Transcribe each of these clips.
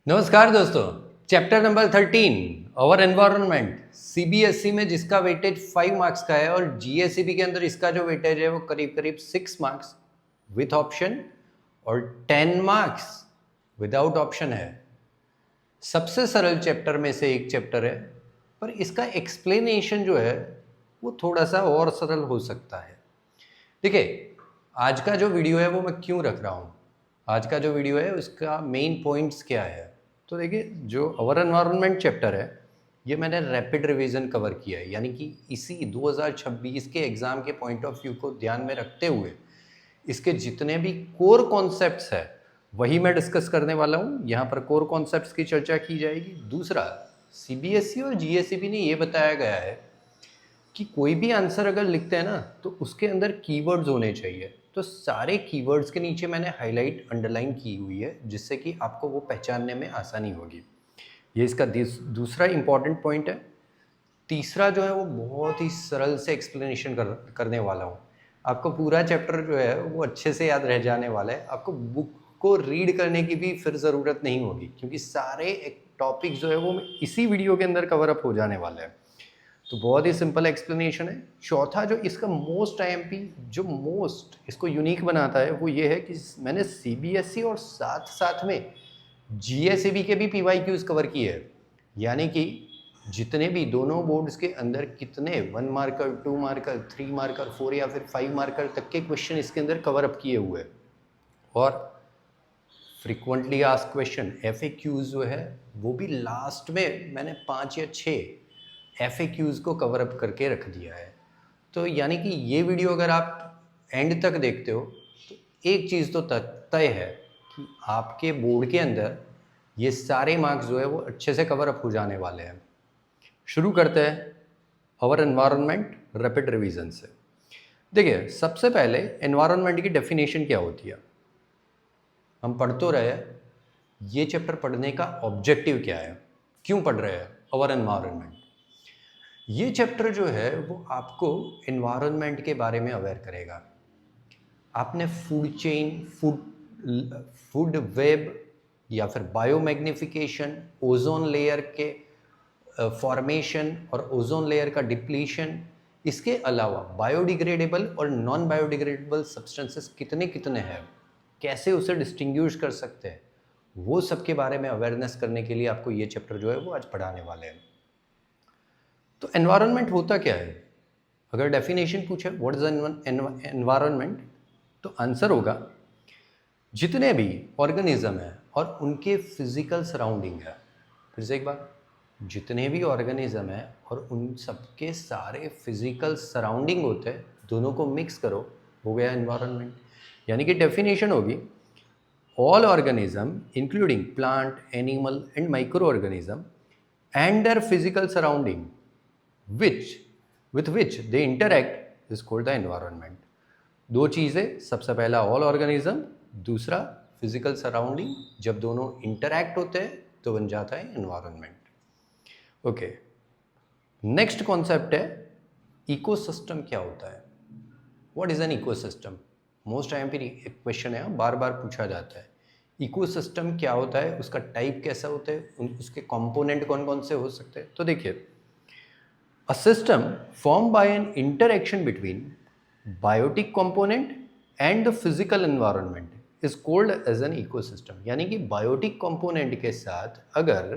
नमस्कार दोस्तों। Chapter number 13 अवर environment CBSE में जिसका वेटेज 5 मार्क्स का है और जीएसईबी के अंदर इसका जो वेटेज है वो करीब करीब 6 मार्क्स विथ ऑप्शन और 10 मार्क्स विदाउट ऑप्शन है। सबसे सरल चैप्टर में से एक चैप्टर है, पर इसका एक्सप्लेनेशन जो है वो थोड़ा सा और सरल हो सकता है। देखिए, आज का जो वीडियो है वो मैं क्यों रख रहा हूँ, आज का जो वीडियो है उसका मेन पॉइंट्स क्या है। तो देखिए, जो अवर एनवायरनमेंट चैप्टर है ये मैंने रैपिड रिवीजन कवर किया है, यानी कि इसी 2026 के एग्ज़ाम के पॉइंट ऑफ व्यू को ध्यान में रखते हुए इसके जितने भी कोर कॉन्सेप्ट्स है वही मैं डिस्कस करने वाला हूँ। यहाँ पर कोर कॉन्सेप्ट्स की चर्चा की जाएगी। दूसरा, सीबीएसई और जीएसईबी ने ये बताया गया है कि कोई भी आंसर अगर लिखते हैं ना तो उसके अंदर कीवर्ड्स होने चाहिए। तो सारे कीवर्ड्स के नीचे मैंने हाईलाइट अंडरलाइन की हुई है, जिससे कि आपको वो पहचानने में आसानी होगी। ये इसका दूसरा इंपॉर्टेंट पॉइंट है। तीसरा जो है वो बहुत ही सरल से एक्सप्लेनेशन करने वाला हूँ। आपको पूरा चैप्टर जो है वो अच्छे से याद रह जाने वाला है। आपको बुक को रीड करने की भी फिर ज़रूरत नहीं होगी, क्योंकि सारे टॉपिक जो है वो इसी वीडियो के अंदर कवर अप हो जाने वाला है। तो बहुत ही सिंपल एक्सप्लेनेशन है। चौथा, जो इसका मोस्ट आईएमपी जो मोस्ट इसको यूनिक बनाता है वो ये है कि मैंने सीबीएसई और साथ साथ में जीएसईबी के भी पीवाईक्यूज कवर किए हैं, यानी कि जितने भी दोनों बोर्ड्स के अंदर कितने 1 मार्कर, 2 मार्कर, 3 मार्कर, 4 या फिर 5 मार्कर तक के क्वेश्चन इसके अंदर कवर अप किए हुए हैं। और फ्रिक्वेंटली आस्क्ड क्वेश्चन एफएक्यूज जो है वो भी लास्ट में मैंने 5 या 6 एफएक्यूज को कवर अप करके रख दिया है। तो यानी कि ये वीडियो अगर आप एंड तक देखते हो तो एक चीज़ तो तय है कि आपके बोर्ड के अंदर ये सारे मार्क्स जो है वो अच्छे से कवर अप हो जाने वाले हैं। शुरू करते हैं अवर एनवायरनमेंट रैपिड रिवीजन से। देखिए, सबसे पहले एनवायरनमेंट की डेफिनेशन क्या होती है। हम पढ़ तो रहे हैं, ये चैप्टर पढ़ने का ऑब्जेक्टिव क्या है, क्यों पढ़ रहे हैं अवर एनवायरनमेंट। ये चैप्टर जो है वो आपको एनवायरनमेंट के बारे में अवेयर करेगा। आपने फूड चेन, फूड वेब या फिर बायोमैग्निफिकेशन, ओजोन लेयर के फॉर्मेशन और ओजोन लेयर का डिप्लीशन, इसके अलावा बायोडिग्रेडेबल और नॉन बायोडिग्रेडेबल सब्सटेंसेस कितने कितने हैं, कैसे उसे डिस्टिंग्विश कर सकते हैं, वो सब के बारे में अवेयरनेस करने के लिए आपको ये चैप्टर जो है वो आज पढ़ाने वाले हैं। तो एनवायरनमेंट होता क्या है? अगर डेफिनेशन पूछे व्हाट इज एनवायरनमेंट, तो आंसर होगा जितने भी ऑर्गेनिज्म है और उनके फिजिकल सराउंडिंग है। फिर से एक बार, जितने भी ऑर्गेनिज्म है और उन सबके सारे फिजिकल सराउंडिंग होते हैं, दोनों को मिक्स करो, हो गया एनवायरनमेंट। यानी कि डेफिनेशन होगी all organism including plant, animal and micro organism and their physical surrounding with which they interact is called the environment। दो चीज़ें, सबसे पहला ऑल ऑर्गेनिज्म, दूसरा फिजिकल सराउंडिंग। जब दोनों इंटरैक्ट होते हैं तो बन जाता है एनवायरनमेंट। ओके, नेक्स्ट कॉन्सेप्ट है इकोसिस्टम क्या होता है। What is an ecosystem? Most IMP question है, बार बार पूछा जाता है। इकोसिस्टम क्या होता है, उसका टाइप कैसा होता है, उसके कंपोनेंट कौन कौन से हो सकते हैं। तो देखिए, a system formed by an interaction between biotic component and the physical environment is called as an ecosystem। यानी कि बायोटिक कंपोनेंट के साथ अगर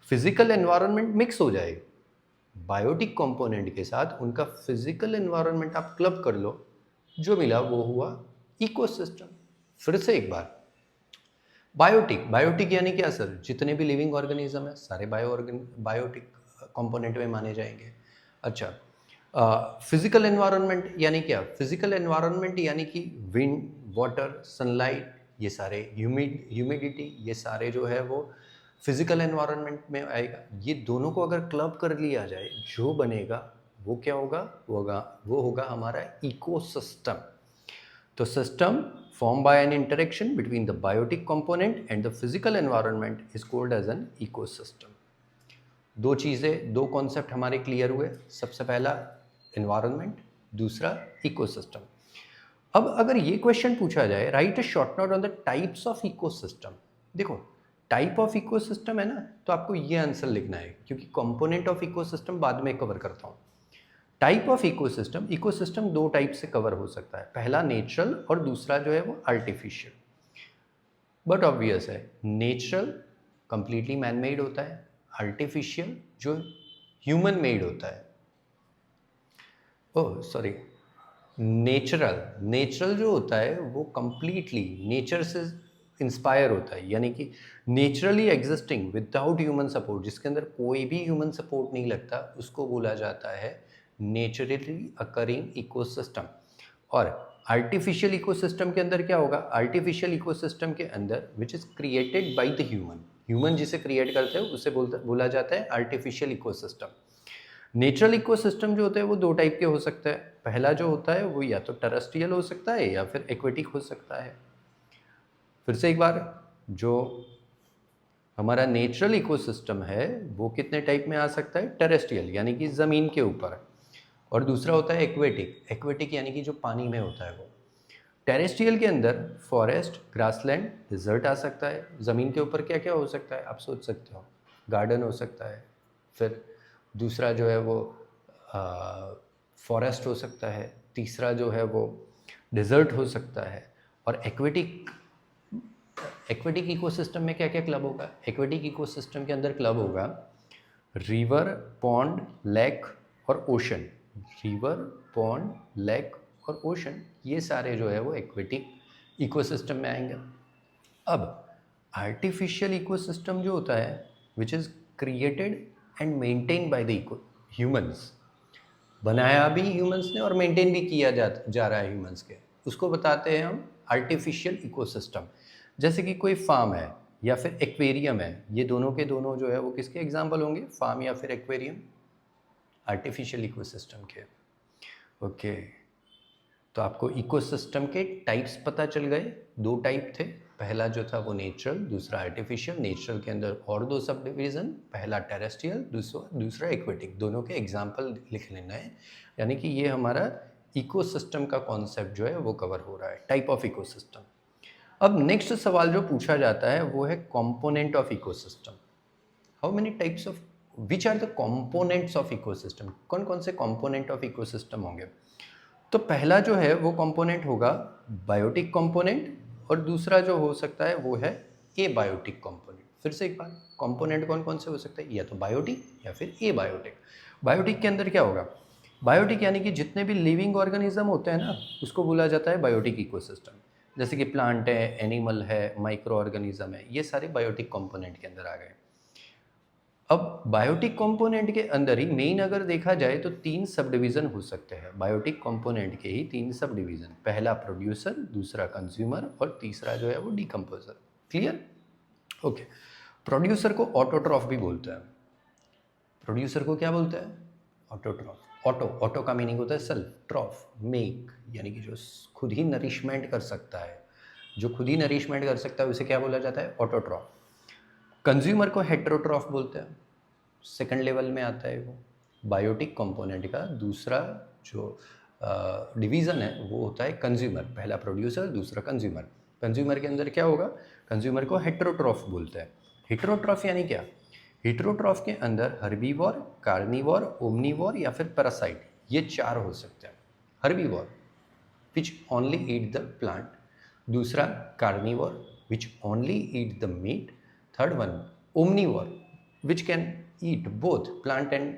फिजिकल एनवायरनमेंट मिक्स हो जाए, बायोटिक कंपोनेंट के साथ उनका फिजिकल एनवायरनमेंट आप क्लब कर लो, जो मिला वो हुआ इकोसिस्टम। फिर से एक बार, बायोटिक यानी क्या सर? जितने भी लिविंग ऑर्गेनिज्म है सारे बायोटिक कंपोनेंट में माने जाएंगे। अच्छा, फिजिकल एनवायरनमेंट यानी क्या? फिजिकल एनवायरनमेंट यानी कि विंड, वाटर, सनलाइट, ये सारे ह्यूमिडिटी, ये सारे जो है वो फिजिकल एनवायरनमेंट में आएगा। ये दोनों को अगर क्लब कर लिया जाए, जो बनेगा वो क्या होगा? वो होगा हमारा इकोसिस्टम। तो system formed by an interaction between the biotic component and the physical environment is called as an ecosystem। दो चीज़ें, दो कॉन्सेप्ट हमारे क्लियर हुए। सबसे पहला एनवायरनमेंट, दूसरा इकोसिस्टम। अब अगर ये क्वेश्चन पूछा जाए, right a short note on the types of ecosystem. देखो, टाइप ऑफ इकोसिस्टम है ना, तो आपको ये आंसर लिखना है, क्योंकि कंपोनेंट ऑफ इकोसिस्टम बाद में कवर करता हूँ। टाइप ऑफ इकोसिस्टम, इकोसिस्टम दो टाइप से कवर हो सकता है, पहला नेचुरल और दूसरा जो है वो आर्टिफिशियल। बट ऑब्वियस है, नेचुरल कंप्लीटली मैन मेड होता है, आर्टिफिशियल जो ह्यूमन मेड होता है, ओह सॉरी, नेचुरल जो होता है वो कंप्लीटली नेचर से इंस्पायर होता है, यानी कि naturally existing without human support, जिसके अंदर कोई भी ह्यूमन सपोर्ट नहीं लगता, उसको बोला जाता है नेचुरली अकरिंग इकोसिस्टम। और आर्टिफिशियल इकोसिस्टम के अंदर क्या होगा, आर्टिफिशियल इकोसिस्टम के अंदर which is created by the human जिसे क्रिएट करते हैं उसे बोला जाता है आर्टिफिशियल इकोसिस्टम। नेचुरल इकोसिस्टम जो होते हैं वो दो टाइप के हो सकते हैं, पहला जो होता है वो या तो टेरेस्ट्रियल हो सकता है या फिर एक्वेटिक हो सकता है। फिर से एक बार, जो हमारा नेचुरल इकोसिस्टम है वो कितने टाइप में आ सकता है, टेरेस्ट्रियल यानी कि ज़मीन के ऊपर, और दूसरा होता है एक्वेटिक यानी कि जो पानी में होता है वो। टेरेस्ट्रियल के अंदर फॉरेस्ट, ग्रासलैंड, डिजर्ट आ सकता है। ज़मीन के ऊपर क्या क्या हो सकता है, आप सोच सकते हो, गार्डन हो सकता है, फिर दूसरा जो है वो फॉरेस्ट हो सकता है, तीसरा जो है वो डिजर्ट हो सकता है। और एक्वेटिक इकोसिस्टम में क्या क्या क्लब होगा, एक्वेटिक इकोसिस्टम के अंदर क्लब होगा रिवर, पॉन्ड, लेक और ओशन। रिवर, पॉन्ड, लेक और ओशन, ये सारे जो है वो एक्वेटिक इकोसिस्टम में आएंगे। अब आर्टिफिशियल इकोसिस्टम जो होता है which is created and maintain by the humans, बनाया भी ह्यूमंस ने और मेंटेन भी किया जा रहा है ह्यूमंस के, उसको बताते हैं हम आर्टिफिशियल इकोसिस्टम। जैसे कि कोई फार्म है या फिर एक्वेरियम है, ये दोनों के दोनों जो है वो किसके एग्जाम्पल होंगे, फार्म या फिर एक्वेरियम, आर्टिफिशियल इकोसिस्टम के। ओके, तो आपको इकोसिस्टम के टाइप्स पता चल गए, दो टाइप थे, पहला जो था वो नेचुरल, दूसरा आर्टिफिशियल। नेचुरल के अंदर और दो सब डिवीज़न, पहला टेरेस्ट्रियल, दूसरा एक्वेटिक, दोनों के एग्जाम्पल लिख लेना है। यानी कि ये हमारा इकोसिस्टम का कॉन्सेप्ट जो है वो कवर हो रहा है, टाइप ऑफ इकोसिस्टम। अब नेक्स्ट सवाल जो पूछा जाता है वो है component of ecosystem. How many types of, which are the components of ecosystem, कौन कौन से कंपोनेंट ऑफ इकोसिस्टम होंगे। तो पहला जो है वो कंपोनेंट होगा बायोटिक कंपोनेंट, और दूसरा जो हो सकता है वो है एबायोटिक कंपोनेंट। फिर से एक बार, कंपोनेंट कौन कौन से हो सकते हैं, या तो बायोटिक या फिर एबायोटिक। बायोटिक के अंदर क्या होगा, बायोटिक यानी कि जितने भी लिविंग ऑर्गेनिज्म होते हैं ना, उसको बोला जाता है बायोटिक इकोसिस्टम। जैसे कि प्लांट है, एनिमल है, माइक्रो ऑर्गेनिज्म है, ये सारे बायोटिक कंपोनेंट के अंदर आ गए। अब बायोटिक कंपोनेंट के अंदर ही मेन अगर देखा जाए तो तीन सब डिवीज़न हो सकते हैं, बायोटिक कंपोनेंट के ही तीन सब डिवीज़न, पहला प्रोड्यूसर, दूसरा कंज्यूमर और तीसरा जो है वो डिकम्पोजर। Clear, okay. प्रोड्यूसर को ऑटोट्रॉफ भी बोलते हैं, प्रोड्यूसर को क्या बोलते हैं, ऑटोट्रॉफ। ऑटो का मीनिंग होता है सेल्फ, ट्रॉफ मेक, यानी कि जो खुद ही नरिशमेंट कर सकता है, जो खुद ही नरिशमेंट कर सकता है उसे क्या बोला जाता है, ऑटोट्रॉफ। कंज्यूमर को हेटेरोट्रॉफ बोलते हैं, सेकंड लेवल में आता है वो। बायोटिक कंपोनेंट का दूसरा जो डिवीज़न है वो होता है कंज्यूमर, पहला प्रोड्यूसर, दूसरा कंज्यूमर। कंज्यूमर के अंदर क्या होगा, कंज्यूमर को हेटेरोट्रॉफ बोलते हैं। हेटेरोट्रॉफ यानी क्या, हेटेरोट्रॉफ के अंदर हर्बीवोर, कार्निवोर, ओमनीवोर या फिर पैरासाइट, ये चार हो सकते हैं। Herbivore which only eat the plant, दूसरा carnivore which only eat the meat, third one omnivore which can eat both plant and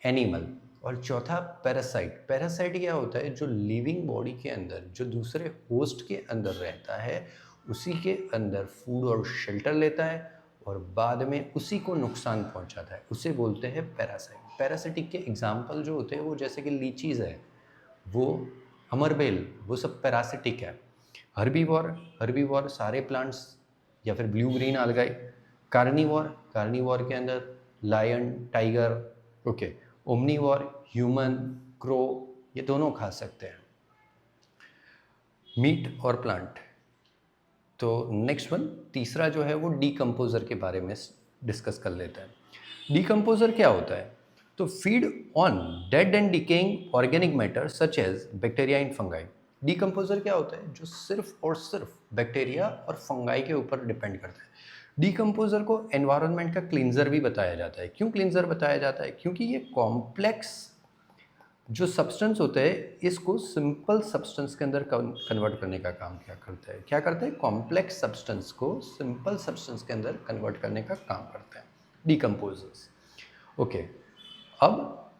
animal, और चौथा पैरासाइट। पैरासाइट क्या होता है, जो लिविंग बॉडी के अंदर जो दूसरे होस्ट के अंदर रहता है, उसी के अंदर फूड और शेल्टर लेता है और बाद में उसी को नुकसान पहुंचाता है, उसे बोलते हैं पैरासाइट। पैरासिटिक के एग्जाम्पल जो होते हैं वो जैसे कि लीचीज़ है, वो अमरबेल, वो सब पैरासिटिक है। हर्बीवोर सारे प्लांट्स या फिर ब्लू ग्रीन algae। कार्निवोर के अंदर lion, tiger, okay. Omnivore human, crow, ये दोनों खा सकते हैं, मीट और प्लांट। तो नेक्स्ट वन, तीसरा जो है वो डीकम्पोजर के बारे में डिस्कस कर लेते हैं। डीकम्पोजर क्या होता है, तो feed on dead and decaying organic matter such as bacteria and fungi. Decomposer क्या होता है, जो सिर्फ और सिर्फ बैक्टीरिया और फंगाई के ऊपर डिपेंड करता है। डिकम्पोजर को एनवायरनमेंट का क्लींजर भी बताया जाता है। क्यों क्लींजर बताया जाता है? क्योंकि ये कॉम्प्लेक्स जो सब्सटेंस होते हैं इसको सिंपल सब्सटेंस के अंदर कन्वर्ट करने का काम क्या करता है? क्या करता है? कॉम्प्लेक्स सब्सटेंस को सिंपल सब्सटेंस के अंदर कन्वर्ट करने का काम करता है डिकम्पोजर्स। ओके, अब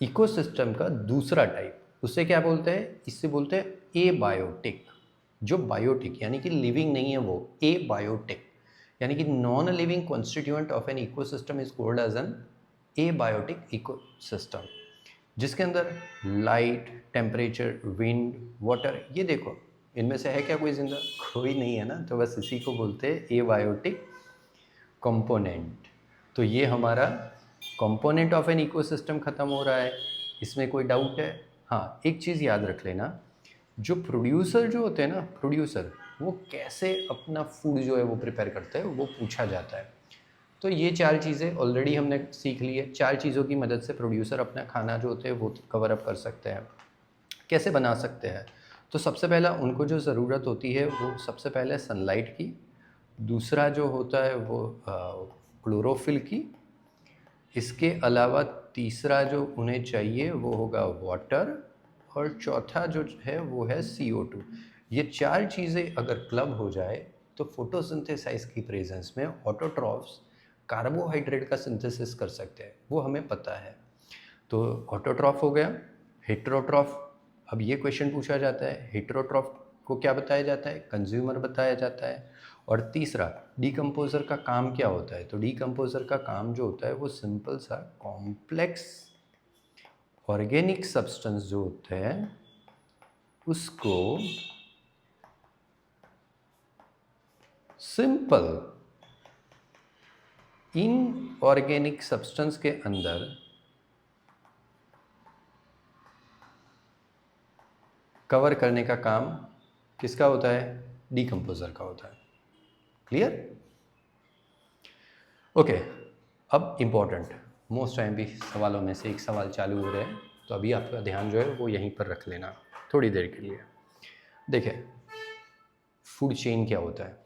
इकोसिस्टम का दूसरा टाइप, उसे क्या बोलते हैं? इससे बोलते हैं एबायोटिक। जो बायोटिक यानी कि लिविंग नहीं है वो एबायोटिक, यानी कि non living constituent of an ecosystem is called as an abiotic ecosystem, जिसके अंदर लाइट, टेम्परेचर, विंड, वाटर, ये देखो इनमें से है क्या कोई जिंदा? कोई नहीं है ना, तो बस इसी को बोलते हैं एबायोटिक कंपोनेंट। तो ये हमारा कंपोनेंट ऑफ एन इकोसिस्टम खत्म हो रहा है, इसमें कोई डाउट है? हाँ, एक चीज़ याद रख लेना, जो प्रोड्यूसर जो होते हैं ना, प्रोड्यूसर वो कैसे अपना फूड जो है वो प्रिपेयर करते हैं वो पूछा जाता है। तो ये चार चीज़ें ऑलरेडी हमने सीख ली है। चार चीज़ों की मदद से प्रोड्यूसर अपना खाना जो होते हैं वो कवर अप कर सकते हैं। कैसे बना सकते हैं? तो सबसे पहला उनको जो ज़रूरत होती है वो सबसे पहले सनलाइट की, दूसरा जो होता है वो क्लोरोफिल की, इसके अलावा तीसरा जो उन्हें चाहिए वो होगा वाटर, और चौथा जो है वो है CO2। ये चार चीज़ें अगर क्लब हो जाए तो फोटोसिंथेसाइज की प्रेजेंस में ऑटोट्रॉफ्स कार्बोहाइड्रेट का सिंथेसिस कर सकते हैं, वो हमें पता है। तो ऑटोट्रॉफ हो गया। हेटेरोट्रॉफ, अब ये क्वेश्चन पूछा जाता है, हेटेरोट्रॉफ को क्या बताया जाता है? कंज्यूमर बताया जाता है। और तीसरा, डिकम्पोजर का काम क्या होता है? तो डिकम्पोजर का काम जो होता है वो सिंपल सा कॉम्प्लेक्स ऑर्गेनिक सब्सटेंस जो होते हैं उसको सिंपल इनऑर्गेनिक सब्सटेंस के अंदर कवर करने का काम किसका होता है? डिकम्पोजर का होता है। क्लियर? ओके, अब इम्पॉर्टेंट मोस्ट टाइम भी सवालों में से एक सवाल चालू हो रहे हैं, तो अभी आपका ध्यान जो है वो यहीं पर रख लेना थोड़ी देर के लिए। देखिए, फूड चेन क्या होता है?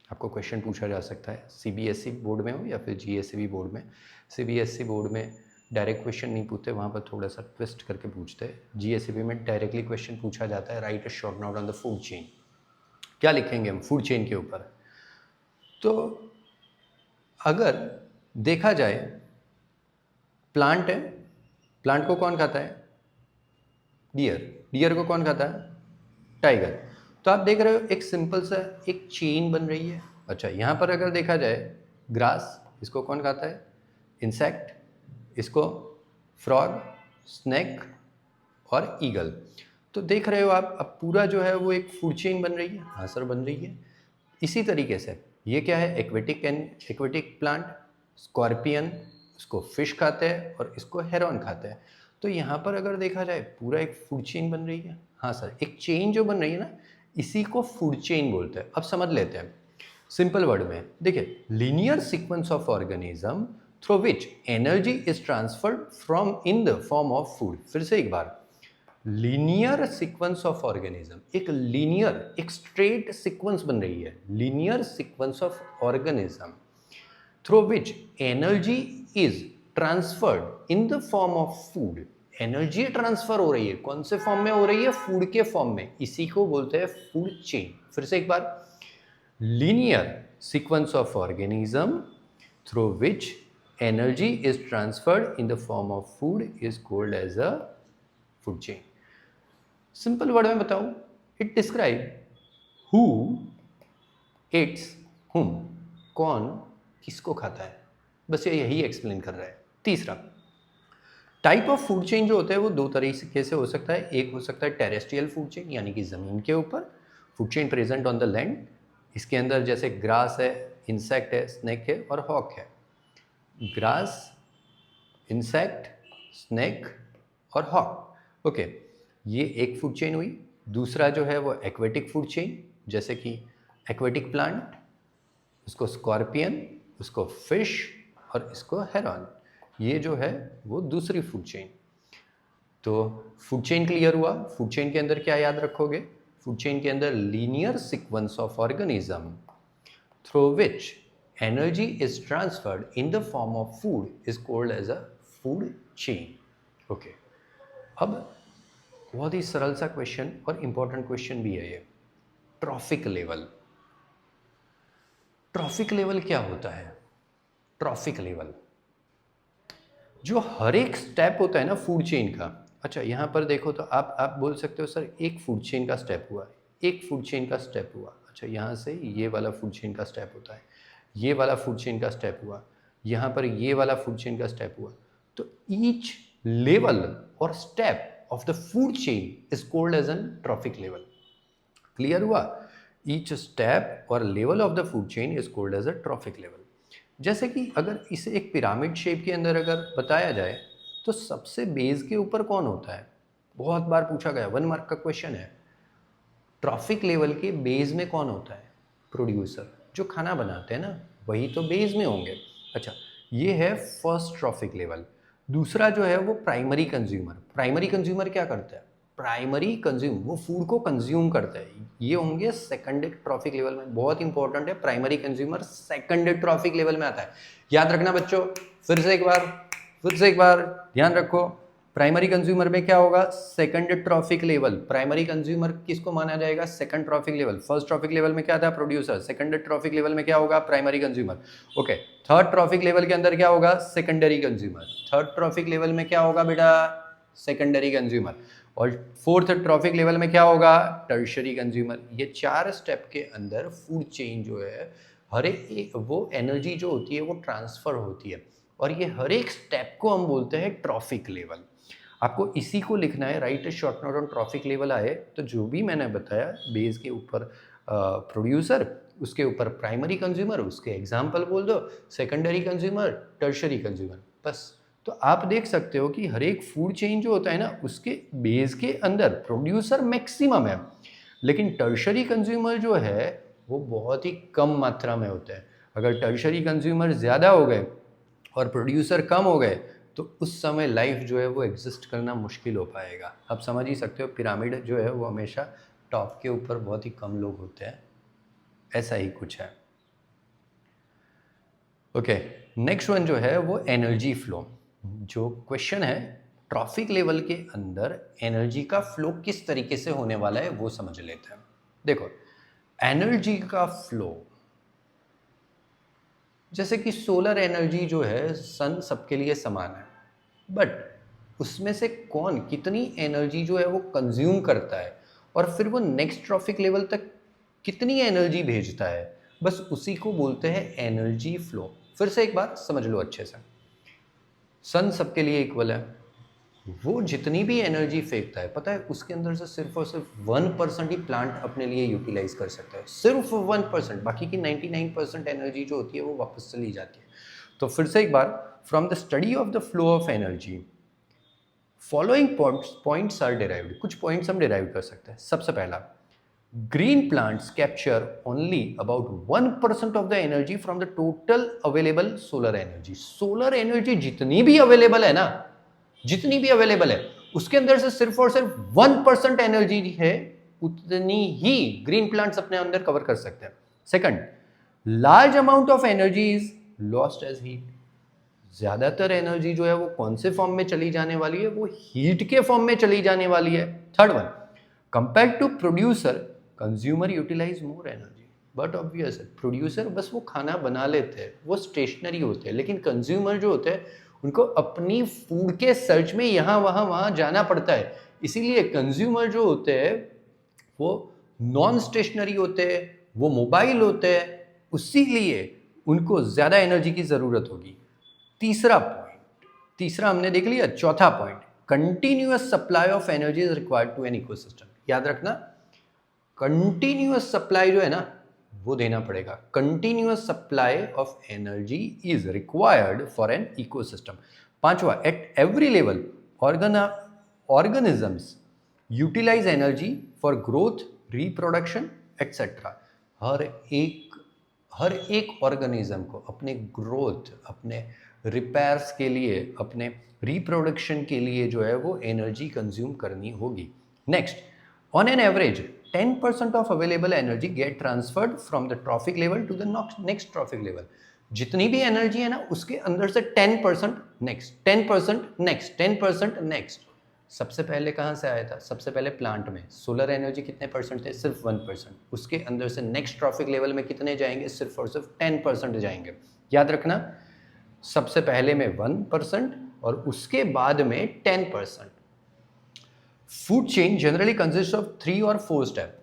आपको क्वेश्चन पूछा जा सकता है, CBSE बोर्ड में हो या फिर GSEB बोर्ड में। CBSE बोर्ड में डायरेक्ट क्वेश्चन नहीं पूछते, वहाँ पर थोड़ा सा ट्विस्ट करके पूछते हैं। GSEB में डायरेक्टली क्वेश्चन पूछा जाता है, right a short note on the food chain. क्या लिखेंगे हम फूड चेन के ऊपर? तो अगर देखा जाए, प्लांट है, प्लांट को कौन खाता है? डियर। डियर को कौन खाता है? टाइगर। तो आप देख रहे हो एक सिंपल सा एक चेन बन रही है। अच्छा, यहाँ पर अगर देखा जाए, ग्रास, इसको कौन खाता है? इंसेक्ट, इसको फ्रॉग, स्नेक और ईगल। तो देख रहे हो आप, अब पूरा जो है वो एक फूड चेन बन रही है। हाँ सर, बन रही है। इसी तरीके से ये क्या है? एक्वेटिक प्लांट, स्कॉर्पियन, इसको फिश खाते हैं और इसको हेरॉन खाते हैं। तो यहाँ पर अगर देखा जाए पूरा एक फूड चेन बन रही है। हाँ सर, एक चेन जो बन रही है ना, इसी को फूड चेन बोलते हैं। अब समझ लेते हैं सिंपल वर्ड में। देखिए, linear sequence of organism through which energy is transferred from in the form of food. फिर से एक बार, लीनियर सीक्वेंस ऑफ ऑर्गेनिज्म, एक लीनियर, एक स्ट्रेट सीक्वेंस बन रही है। Linear sequence of organism through which energy is transferred in the form of food. Energy transfer हो रही है, कौन से फॉर्म में हो रही है? फूड के फॉर्म में। इसी को बोलते हैं फूड चेन। फिर से एक बार, linear sequence of organism through which energy is transferred in the form of food is called as a food chain. Simple word में बताऊं, इट डिस्क्राइब हु इट्स हुम, कौन किसको खाता है, बस ये यही एक्सप्लेन कर रहा है। तीसरा, टाइप ऑफ फूड चेन जो होता है वो दो तरीके से हो सकता है। एक हो सकता है टेरेस्ट्रियल फूड चेन, यानी कि ज़मीन के ऊपर, food chain present on the land. इसके अंदर जैसे ग्रास है, इंसेक्ट है, स्नेक है और हॉक है। ग्रास, इंसेक्ट, स्नेक और हॉक। ओके, ये एक फूड चेन हुई। दूसरा जो है वो एक्वेटिक फूड चेन, जैसे कि एक्वेटिक प्लांट, उसको स्कॉर्पियन, उसको फिश और इसको हेरॉन। ये जो है वो दूसरी फूड चेन। तो फूड चेन क्लियर हुआ। फूड चेन के अंदर क्या याद रखोगे? फूड चेन के अंदर linear sequence of organism through which energy is transferred in the form of food is called as a food chain. Okay. अब बहुत ही सरल सा क्वेश्चन और इंपॉर्टेंट क्वेश्चन भी है ये, ट्रॉफिक लेवल। ट्रॉफिक लेवल क्या होता है? ट्रॉफिक लेवल जो हर एक स्टेप होता है ना फूड चेन का। अच्छा, यहाँ पर देखो तो आप बोल सकते हो सर एक फूड चेन का स्टेप हुआ, एक फूड चेन का स्टेप हुआ। अच्छा, यहाँ से ये वाला फूड चेन का स्टेप होता है, ये वाला फूड चेन का स्टेप हुआ, यहाँ पर ये वाला फूड चेन का स्टेप हुआ। तो ईच लेवल और step of the food chain is called as an trophic level. Clear हुआ? ईच स्टेप और level of the food chain is called as a trophic level. जैसे कि अगर इसे एक पिरामिड शेप के अंदर अगर बताया जाए तो सबसे बेस के ऊपर कौन होता है? बहुत बार पूछा गया, 1 मार्क का क्वेश्चन है। ट्रॉफिक लेवल के बेस में कौन होता है? प्रोड्यूसर, जो खाना बनाते हैं ना, वही तो बेस में होंगे। अच्छा, ये है फर्स्ट ट्रॉफिक लेवल। दूसरा जो है वो प्राइमरी कंज्यूमर। प्राइमरी कंज्यूमर क्या करता है? प्राइमरी कंज्यूम, वो फूड को कंज्यूम करता है। ये होंगे सेकंड ट्रॉफिक लेवल में। बहुत इंपॉर्टेंट है, primary consumer second trophic level में आता है। याद रखना बच्चों, फिर से एक बार ध्यान रखो। प्राइमरी कंज्यूमर में क्या होगा? Second trophic level. Primary consumer किसको माना जाएगा? Second trophic level. First trophic level में क्या था? प्रोड्यूसर। सेकंड ट्रॉफिक लेवल में क्या होगा? Primary consumer. Okay, third trophic level के अंदर क्या होगा? Secondary consumer. Third trophic level में क्या होगा बेटा? Secondary consumer. और फोर्थ ट्रॉफिक लेवल में क्या होगा? Tertiary consumer. ये 4 स्टेप के अंदर फूड चेन जो है, हर एक वो एनर्जी जो होती है वो ट्रांसफर होती है, और ये हर एक स्टेप को हम बोलते हैं ट्रॉफिक लेवल। आपको इसी को लिखना है, right A short note on trophic level आए तो जो भी मैंने बताया, बेस के ऊपर प्रोड्यूसर, उसके ऊपर प्राइमरी कंज्यूमर, उसके एग्जाम्पल बोल दो, सेकेंडरी कंज्यूमर, टर्शरी कंज्यूमर, बस। तो आप देख सकते हो कि हर एक फूड चेन जो होता है ना, उसके बेस के अंदर प्रोड्यूसर मैक्सिमम है, लेकिन टर्शरी कंज्यूमर जो है वो बहुत ही कम मात्रा में होता है। अगर टर्शरी कंज्यूमर ज़्यादा हो गए और प्रोड्यूसर कम हो गए तो उस समय लाइफ जो है वो एग्जिस्ट करना मुश्किल हो पाएगा। आप समझ ही सकते हो, पिरामिड जो है वो हमेशा टॉप के ऊपर बहुत ही कम लोग होते हैं, ऐसा ही कुछ है। ओके, नेक्स्ट वन जो है वो एनर्जी फ्लो। जो क्वेश्चन है, ट्रॉफिक लेवल के अंदर एनर्जी का फ्लो किस तरीके से होने वाला है वो समझ लेते हैं। देखो, एनर्जी का फ्लो, जैसे कि सोलर एनर्जी जो है, सन सबके लिए समान है, बट उसमें से कौन कितनी एनर्जी जो है वो कंज्यूम करता है और फिर वो नेक्स्ट ट्रॉफिक लेवल तक कितनी एनर्जी भेजता है, बस उसी को बोलते हैं एनर्जी फ्लो। फिर से एक बात समझ लो अच्छे से, सन सबके लिए इक्वल है, वो जितनी भी एनर्जी फेंकता है, पता है उसके अंदर से सिर्फ और सिर्फ 1% ही प्लांट अपने लिए यूटिलाइज कर सकता है, सिर्फ 1%। बाकी की 99% एनर्जी जो होती है वो वापस चली जाती है। तो फिर से एक बार, from the study of the flow of energy following points are derived. कुछ पॉइंट्स हम डिराइव कर सकते हैं। सबसे पहला, green plants capture only about 1% of the energy from the total available solar energy. Solar energy जितनी भी अवेलेबल है ना, जितनी भी अवेलेबल है, उसके अंदर से सिर्फ और सिर्फ 1% एनर्जी है, उतनी ही ग्रीन प्लांट्स अपने अंदर कवर कर सकते हैं। Second, large amount of energy is lost as heat. ज्यादातर एनर्जी जो है वो कौन से फॉर्म में चली जाने वाली है? वो हीट के फॉर्म में चली जाने वाली है। Third one, compare to producer, consumer utilize more energy. But obvious है, प्रोड्यूसर बस वो खाना बना लेते हैं, वो स्टेशनरी होते हैं, लेकिन कंज्यूमर जो होते हैं उनको अपनी फूड के सर्च में यहाँ वहाँ जाना पड़ता है। इसीलिए कंज्यूमर जो होते हैं वो नॉन स्टेशनरी होते हैं, वो मोबाइल होते हैं, इसीलिए उनको ज़्यादा एनर्जी की ज़रूरत होगी। तीसरा पॉइंट, तीसरा हमने देख लिया। चौथा point, continuous supply of energy is required to an ecosystem. याद रखना, कंटिन्यूअस सप्लाई जो है ना वो देना पड़ेगा। Continuous supply of energy is required for an ecosystem. पांचवा, at every level organisms utilise energy for growth, reproduction etcetera. हर एक ऑर्गेनिज्म को अपने ग्रोथ, अपने रिपेयर्स के लिए, अपने रिप्रोडक्शन के लिए जो है वो एनर्जी कंज्यूम करनी होगी। Next, on an average 10% of available energy get transferred from the trophic level to the next trophic level. जितनी भी एनर्जी है ना उसके अंदर से 10% नेक्स्ट, 10% नेक्स्ट, 10% नेक्स्ट। सबसे पहले कहाँ से आया था? सबसे पहले प्लांट में सोलर एनर्जी कितने परसेंट थे? सिर्फ 1%। उसके अंदर से नेक्स्ट ट्रॉफिक लेवल में कितने जाएंगे? सिर्फ और सिर्फ 10% जाएंगे। याद रखना, सबसे पहले में 1% और उसके बाद में 10%। Food chain generally consist of 3 और 4 स्टेप।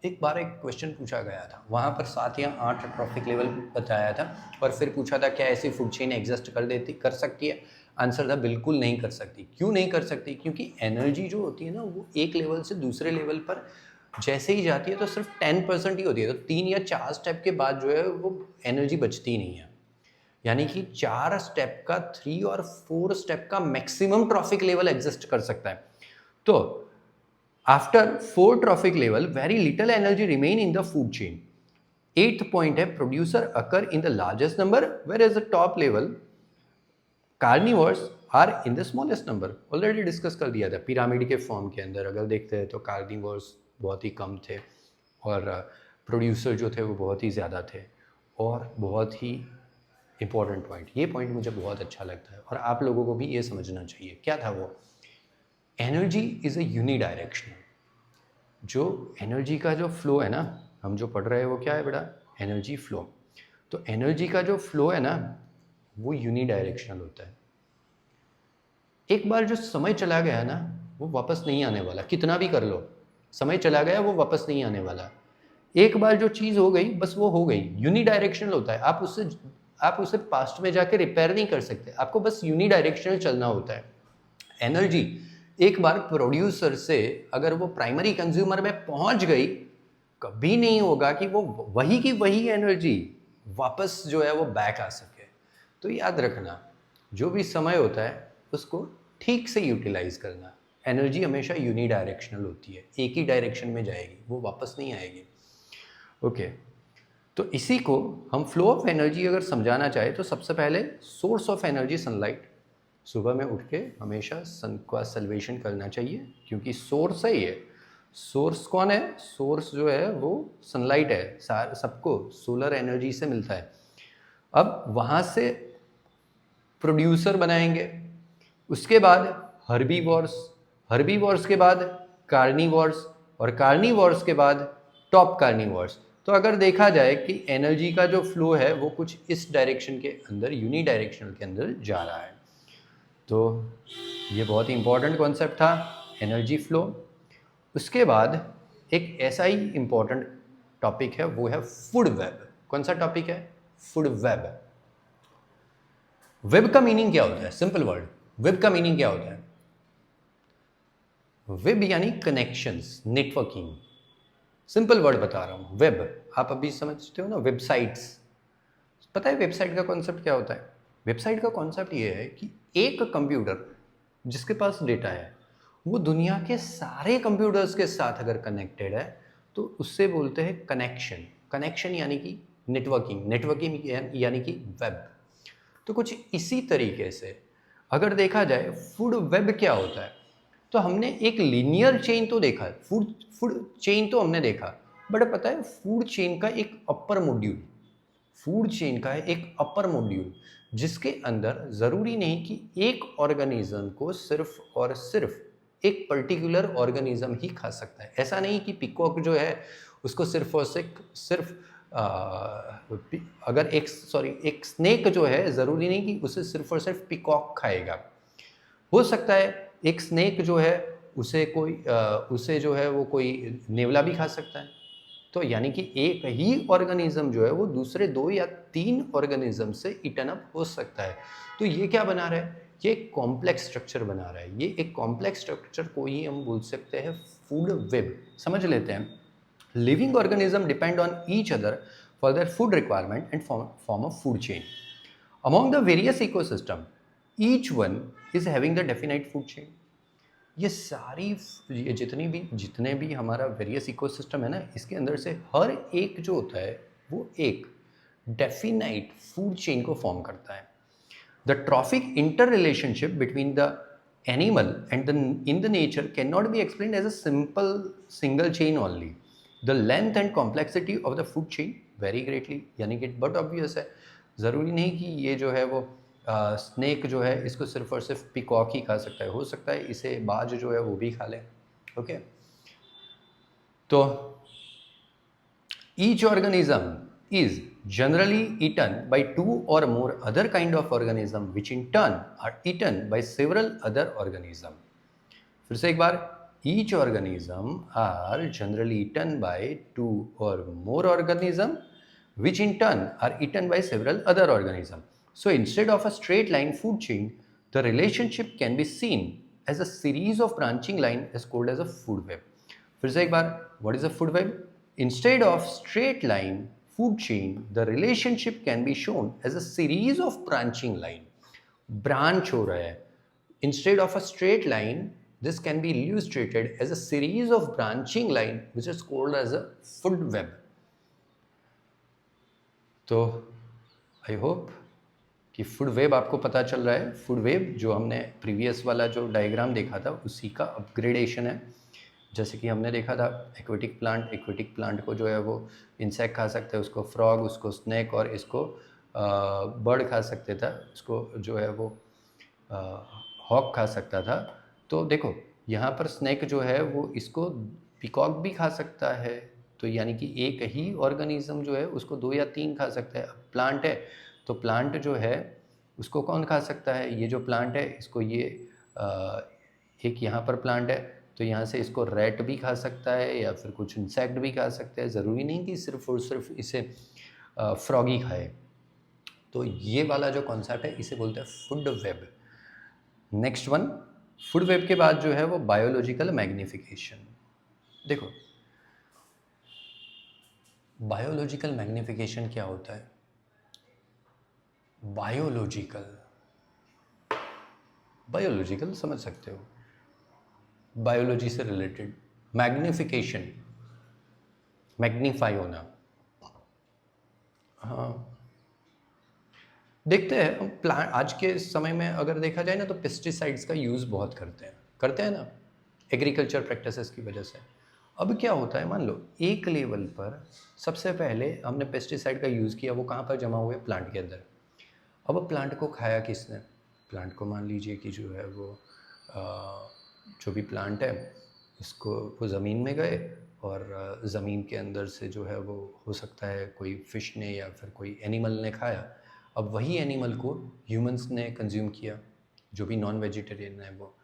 एक बार एक क्वेश्चन पूछा गया था, वहाँ पर 7 या 8 ट्रॉफिक लेवल बताया था और फिर पूछा था क्या ऐसी फूड चेन एग्जिस्ट कर सकती है? आंसर था बिल्कुल नहीं कर सकती। क्यों नहीं कर सकती? क्योंकि एनर्जी जो होती है ना वो एक लेवल से दूसरे लेवल पर जैसे ही जाती है तो सिर्फ 10% ही होती है। तो 3 या 4 स्टेप के बाद जो है वो एनर्जी बचती नहीं है। यानी कि 4 स्टेप का, 3 और 4 स्टेप का मैक्सिमम ट्रॉफिक लेवल एग्जिस्ट कर सकता है। तो after 4 trophic level very little energy remain in the food chain. 8th point है producer occur in the largest number where is the top level carnivores are in the smallest number. Already discuss कर दिया था pyramid के form के अंदर। अगर देखते हैं तो कार्निवर्स बहुत ही कम थे और प्रोड्यूसर जो थे वो बहुत ही ज़्यादा थे। और बहुत ही इंपॉर्टेंट पॉइंट, ये पॉइंट मुझे बहुत अच्छा लगता है और आप लोगों को भी ये समझना चाहिए। क्या था वो? Energy is a unidirectional. जो एनर्जी का जो फ्लो है ना, हम जो पढ़ रहे हैं वो क्या है बेटा? Energy flow. तो एनर्जी का जो फ्लो है ना वो यूनिडायरेक्शनल होता है। एक बार जो समय चला गया ना वो वापस नहीं आने वाला, कितना भी कर लो। समय चला गया वो वापस नहीं आने वाला। एक बार जो चीज़ हो गई बस वो हो गई। यूनिडायरेक्शनल होता है। आप उसे पास्ट में जाके रिपेयर नहीं कर सकते, आपको बस यूनिडायरेक्शनल चलना होता है। एनर्जी एक बार प्रोड्यूसर से अगर वो प्राइमरी कंज्यूमर में पहुंच गई, कभी नहीं होगा कि वो वही की वही एनर्जी वापस जो है वो बैक आ सके। तो याद रखना, जो भी समय होता है उसको ठीक से यूटिलाइज करना। एनर्जी हमेशा यूनिडायरेक्शनल होती है, एक ही डायरेक्शन में जाएगी, वो वापस नहीं आएगी। ओके, तो इसी को हम फ्लो ऑफ एनर्जी अगर समझाना चाहे तो सबसे पहले सोर्स ऑफ एनर्जी सनलाइट। सुबह में उठ के हमेशा सन का सल्वेशन करना चाहिए क्योंकि सोर्स है ये। सोर्स कौन है? सोर्स जो है वो सनलाइट है, सबको सोलर एनर्जी से मिलता है। अब वहाँ से प्रोड्यूसर बनाएंगे, उसके बाद हर्बीवोर्स, हर्बीवोर्स के बाद कार्निवोर्स और कार्निवोर्स के बाद टॉप कार्निवोर्स। तो अगर देखा जाए कि एनर्जी का जो फ्लो है वो कुछ इस डायरेक्शन के अंदर, यूनी डायरेक्शनल के अंदर जा रहा है। तो ये बहुत ही इंपॉर्टेंट कॉन्सेप्ट था, एनर्जी फ्लो। उसके बाद एक ऐसा ही इंपॉर्टेंट टॉपिक है, वो है फूड वेब। कौन सा टॉपिक है? Food web. वेब का मीनिंग क्या होता है? सिंपल वर्ड, वेब का मीनिंग क्या होता है? वेब यानी कनेक्शंस, नेटवर्किंग। सिंपल वर्ड बता रहा हूँ, वेब। आप अभी समझते हो ना, वेबसाइट्स। पता है वेबसाइट का कॉन्सेप्ट क्या होता है? वेबसाइट का कॉन्सेप्ट ये है कि एक कंप्यूटर जिसके पास डेटा है वो दुनिया के सारे कंप्यूटर्स के साथ अगर कनेक्टेड है तो उससे बोलते हैं कनेक्शन। कनेक्शन यानी कि नेटवर्किंग, नेटवर्किंग यानी कि वेब। तो कुछ इसी तरीके से अगर देखा जाए फूड वेब क्या होता है, तो हमने एक लीनियर चेन तो देखा है, फूड चेन तो हमने देखा, बट पता है फूड चेन का एक अपर मॉड्यूल, फूड चेन का है एक अपर मॉड्यूल जिसके अंदर ज़रूरी नहीं कि एक ऑर्गेनिज्म को सिर्फ और सिर्फ एक पर्टिकुलर ऑर्गेनिज्म ही खा सकता है। ऐसा नहीं कि पिकॉक जो है उसको सिर्फ और सिर्फ अगर एक स्नेक जो है ज़रूरी नहीं कि उसे सिर्फ और सिर्फ पिकॉक खाएगा। हो सकता है एक स्नेक जो है उसे जो है वो कोई नेवला भी खा सकता है। तो यानी कि एक ही ऑर्गेनिज्म जो है वो दूसरे 2 या 3 ऑर्गेनिज्म से इटन अप हो सकता है। तो ये क्या बना रहा है? ये एक कॉम्प्लेक्स स्ट्रक्चर बना रहा है। ये एक कॉम्प्लेक्स स्ट्रक्चर को ही हम बोल सकते हैं फूड वेब। समझ लेते हैं। Living organism depend on each other for their food requirement and form of food chain. Among the various ecosystem each one is having the definite food chain. ये जितने भी हमारा वेरियस इकोसिस्टम है ना, इसके अंदर से हर एक जो होता है वो एक डेफिनाइट फूड चेन को फॉर्म करता है। The trophic inter relationship between the animal and in the nature cannot be explained as a simple single chain only. The length and complexity of the food chain vary greatly. यानी कि but obvious है, ज़रूरी नहीं कि ये जो है वो स्नेक जो है इसको सिर्फ और सिर्फ पिकॉक ही खा सकता है, हो सकता है इसे बाज जो है वो भी खा ले. ओके, तो each organism is generally eaten by two or more other kind of organism which in turn are eaten by several other organism. फिर से एक बार, each organism are generally eaten by two or more organism which in turn are eaten by several other organism. So instead of a straight line food chain, the relationship can be seen as a series of branching line is called as a food web. फिर से एक बार, what is a food web? Instead of straight line food chain, the relationship can be shown as a series of branching line. Branch हो रहा है. Instead of a straight line, this can be illustrated as a series of branching line which is called as a food web. तो I hope कि food web आपको पता चल रहा है. फूड वेब जो हमने प्रीवियस वाला जो डायग्राम देखा था उसी का अपग्रेडेशन है. जैसे कि हमने देखा था एक्वेटिक प्लांट को जो है वो इंसेक्ट खा सकते हैं, उसको फ्रॉग, उसको स्नेक और इसको बर्ड खा सकते था, इसको जो है वो हॉक खा सकता था. तो देखो यहाँ पर स्नेक जो है वो इसको पिकॉक भी खा सकता है. तो यानी कि एक ही ऑर्गेनिज्म जो है उसको 2 या 3 खा सकता है. प्लांट है तो प्लांट जो है उसको कौन खा सकता है? ये जो प्लांट है इसको ये एक यहाँ पर प्लांट है तो यहाँ से इसको रैट भी खा सकता है या फिर कुछ इंसेक्ट भी खा सकते हैं. ज़रूरी नहीं कि सिर्फ और सिर्फ इसे फ्रॉगी खाए. तो ये वाला जो कॉन्सेप्ट है इसे बोलते हैं food web. Next one, food web के बाद जो है वो बायोलॉजिकल मैग्निफिकेशन. देखो बायोलॉजिकल मैग्निफिकेशन क्या होता है? बायोलॉजिकल समझ सकते हो, बायोलॉजी से रिलेटेड. मैग्निफिकेशन, मैग्नीफाई होना. हाँ, देखते हैं प्लांट आज के समय में अगर देखा जाए ना तो पेस्टिसाइड्स का यूज़ बहुत करते हैं ना एग्रीकल्चर प्रैक्टिसेस की वजह से. अब क्या होता है, मान लो एक लेवल पर सबसे पहले हमने पेस्टिसाइड का यूज़ किया, वो कहाँ पर जमा हुए? प्लांट के अंदर. अब प्लांट को खाया किसने? प्लांट को मान लीजिए कि जो है वो जो भी प्लांट है इसको वो ज़मीन में गए और ज़मीन के अंदर से जो है वो हो सकता है कोई फ़िश ने या फिर कोई एनिमल ने खाया. अब वही एनिमल को ह्यूमंस ने कंज्यूम किया, जो भी नॉन वेजिटेरियन है वो.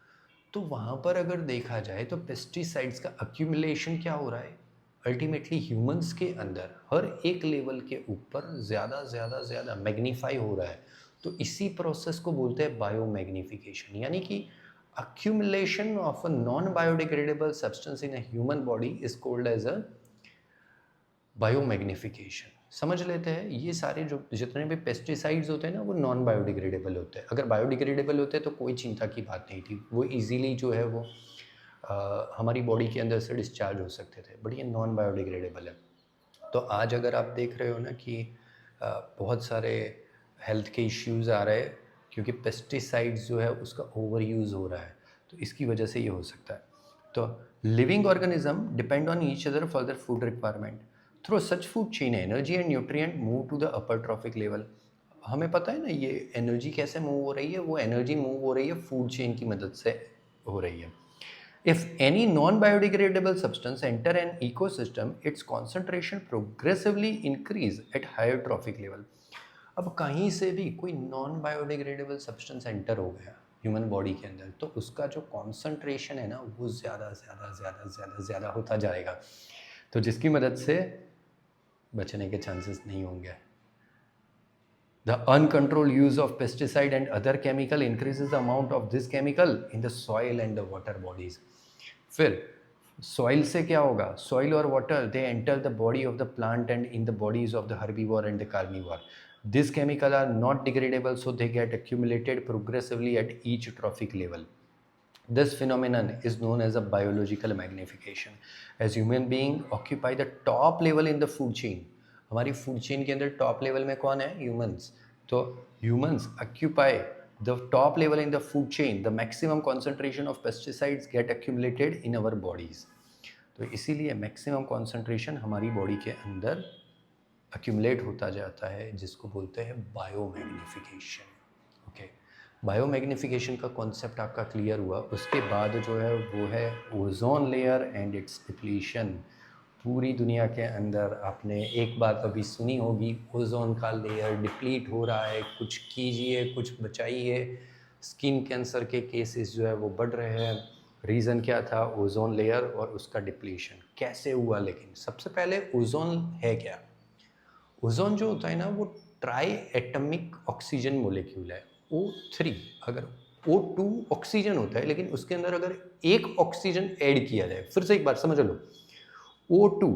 तो वहाँ पर अगर देखा जाए तो पेस्टिसाइड्स का अक्यूमुलेशन क्या हो रहा है? अल्टीमेटली ह्यूमंस के अंदर हर एक लेवल के ऊपर ज़्यादा मैग्नीफाई हो रहा है. तो इसी प्रोसेस को बोलते हैं बायोमैग्निफिकेशन. यानी कि accumulation of a non-biodegradable substance in a human body is called as a biomagnification. समझ लेते हैं ये सारे जो जितने भी पेस्टिसाइड्स होते हैं ना वो नॉन बायोडिग्रेडेबल होते हैं. अगर बायोडिग्रेडेबल होते तो कोई चिंता की बात नहीं थी, वो इजीली जो है वो हमारी बॉडी के अंदर से डिस्चार्ज हो सकते थे. बट ये नॉन बायोडिग्रेडेबल है. तो आज अगर आप देख रहे हो ना कि बहुत सारे हेल्थ के इश्यूज़ आ रहे हैं क्योंकि पेस्टिसाइड्स जो है उसका ओवर यूज़ हो रहा है, तो इसकी वजह से ये हो सकता है. तो living organism depend on each other for their food requirement. Through such food chain energy and nutrient move to the upper trophic level. हमें पता है ना ये एनर्जी कैसे मूव हो रही है? वो एनर्जी मूव हो रही है फूड चेन की मदद से हो रही है. If any non-biodegradable substance enter an ecosystem, its concentration progressively increase at higher trophic level. अब कहीं से भी कोई नॉन बायोडिग्रेडेबल सब्सटेंस एंटर हो गया ह्यूमन बॉडी के अंदर तो उसका जो कॉन्सेंट्रेशन है ना वो ज़्यादा होता जाएगा. तो जिसकी मदद से बचने के चांसेस नहीं होंगे. The uncontrolled use of pesticide and other chemical increases the amount of this chemical in the soil and the water bodies. फिर soil से क्या होगा? Soil और water they enter the body of the plant and in the bodies of the herbivore and the carnivore. These chemicals are not degradable, so they get accumulated progressively at each trophic level. This phenomenon is known as a biological magnification. As human beings occupy the top level in the food chain. हमारी food chain के अंदर top level में कौन है? Humans. तो humans occupy the top level in the food chain, the maximum concentration of pesticides get accumulated in our bodies. तो इसीलिए maximum concentration हमारी बॉडी के अंदर एक्यूमुलेट होता जाता है, जिसको बोलते हैं बायोमैग्निफिकेशन। ओके, बायोमैग्निफिकेशन का कॉन्सेप्ट आपका क्लियर हुआ। उसके बाद जो है वो है ozone layer and it's depletion. पूरी दुनिया के अंदर आपने एक बात अभी सुनी होगी, ओजोन का लेयर डिप्लीट हो रहा है, कुछ कीजिए, कुछ बचाइए। स्किन कैंसर के केसेस जो है वो बढ़ रहे हैं। रीज़न क्या था? ओजोन लेयर और उसका डिप्लीशन। कैसे हुआ? लेकिन सबसे पहले ओजोन है क्या? ओजोन जो होता है ना वो ट्राई एटमिक ऑक्सीजन मोलिक्यूल है, O3। अगर O2 ऑक्सीजन होता है, लेकिन उसके अंदर अगर एक ऑक्सीजन ऐड किया जाए, फिर से एक बार समझ लो, O2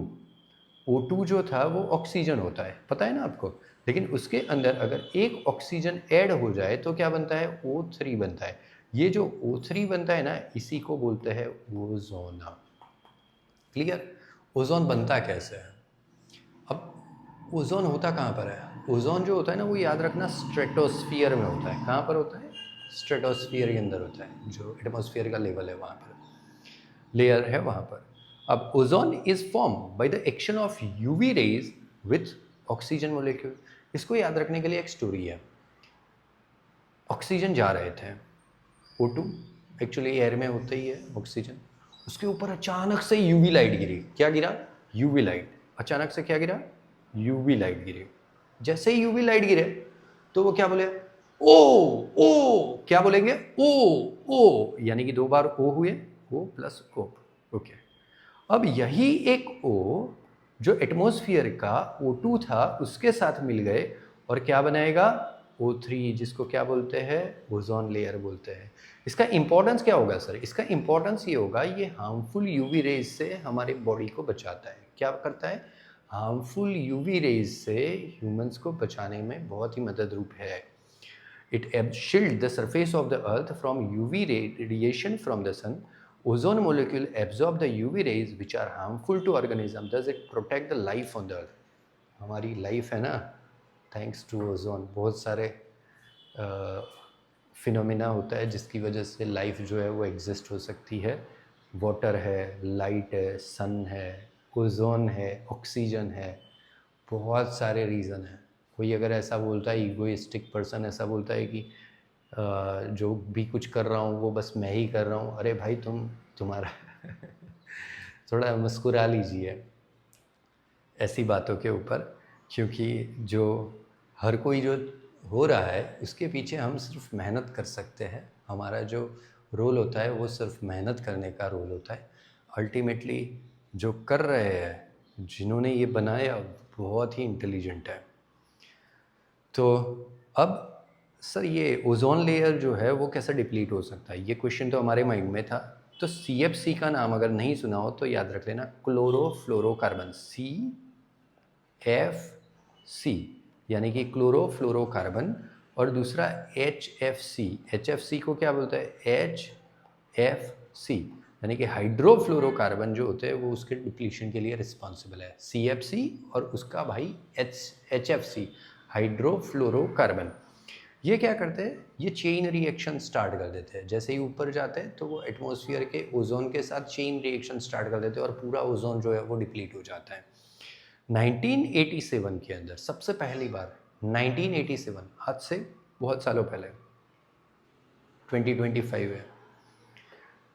O2 जो था वो ऑक्सीजन होता है, पता है ना आपको। लेकिन उसके अंदर अगर एक ऑक्सीजन ऐड हो जाए तो क्या बनता है? O3 बनता है। ये जो O3 बनता है ना, इसी को बोलते हैं ओजोन। क्लियर? ओजोन बनता कैसे है? अब ओजोन होता कहाँ पर है? ओजोन जो होता है ना वो याद रखना स्ट्रेटोस्फियर में होता है। कहाँ पर होता है? स्ट्रेटोस्फियर के अंदर होता है, जो एटमॉस्फेयर का लेवल है वहाँ पर, लेयर है वहाँ पर। अब ozone is form by the action of UV rays with oxygen molecule. इसको याद रखने के लिए एक स्टोरी है। ऑक्सीजन जा रहे थे, O2 एक्चुअली एयर में होता ही है ऑक्सीजन, उसके ऊपर अचानक से यूवी लाइट गिरी। क्या गिरा? UV light. अचानक से क्या गिरा? यूवी लाइट गिरी। जैसे ही यूवी लाइट गिरे तो वो क्या बोले? ओ ओ, क्या बोलेंगे? ओ ओ, यानी कि दो बार ओ हुए, ओ प्लस ओ। ओके, अब यही एक O जो एटमॉस्फेयर का O2 था उसके साथ मिल गए और क्या बनाएगा? O3, जिसको क्या बोलते हैं? ओजोन लेयर बोलते हैं। इसका इंपॉर्टेंस क्या होगा सर? इसका इंपॉर्टेंस ये होगा, ये हार्मफुल यूवी रेज से हमारे बॉडी को बचाता है। क्या करता है? हार्मफुल यूवी रेज से ह्यूमंस को बचाने में बहुत ही मदद रूप है। It shield the surface of the earth from UV radiation from the sun. Ozone molecule absorb the UV rays which are harmful to organism. Does it protect the life on the earth? हमारी life है ना, thanks to ozone. बहुत सारे phenomena होता है जिसकी वजह से लाइफ जो है वो एग्जिस्ट हो सकती है। वाटर है, लाइट है, सन है, ओजोन है, ऑक्सीजन है, बहुत सारे रीज़न हैं। कोई अगर ऐसा बोलता है, ईगोइस्टिक पर्सन ऐसा बोलता है कि जो भी कुछ कर रहा हूँ वो बस मैं ही कर रहा हूँ। अरे भाई तुम्हारा थोड़ा मुस्कुरा लीजिए ऐसी बातों के ऊपर, क्योंकि जो हर कोई जो हो रहा है उसके पीछे हम सिर्फ मेहनत कर सकते हैं। हमारा जो रोल होता है वो सिर्फ मेहनत करने का रोल होता है। अल्टीमेटली जो कर रहे हैं, जिन्होंने ये बनाया, बहुत ही इंटेलिजेंट है। तो अब सर ये ओजोन लेयर जो है वो कैसे डिप्लीट हो सकता है, ये क्वेश्चन तो हमारे माइंड में था। तो CFC का नाम अगर नहीं सुना हो तो याद रख लेना, क्लोरोफ्लोरोकार्बन, CFC, यानी कि क्लोरोफ्लोरोकार्बन। और दूसरा HFC को क्या बोलते हैं? HFC, यानी कि हाइड्रोफ्लोरोकार्बन जो होते हैं वो उसके डिप्लीशन के लिए रिस्पॉन्सिबल है। CFC और उसका भाई HFC, हाइड्रोफ्लोरोकार्बन। ये क्या करते हैं? ये चेन रिएक्शन स्टार्ट कर देते हैं। जैसे ही ऊपर जाते हैं तो वो एटमॉस्फेयर के ओजोन के साथ चेन रिएक्शन स्टार्ट कर देते हैं और पूरा ओजोन जो है वो डिप्लीट हो जाता है। 1987 के अंदर सबसे पहली बार, 1987, आज से बहुत सालों पहले, 2025 है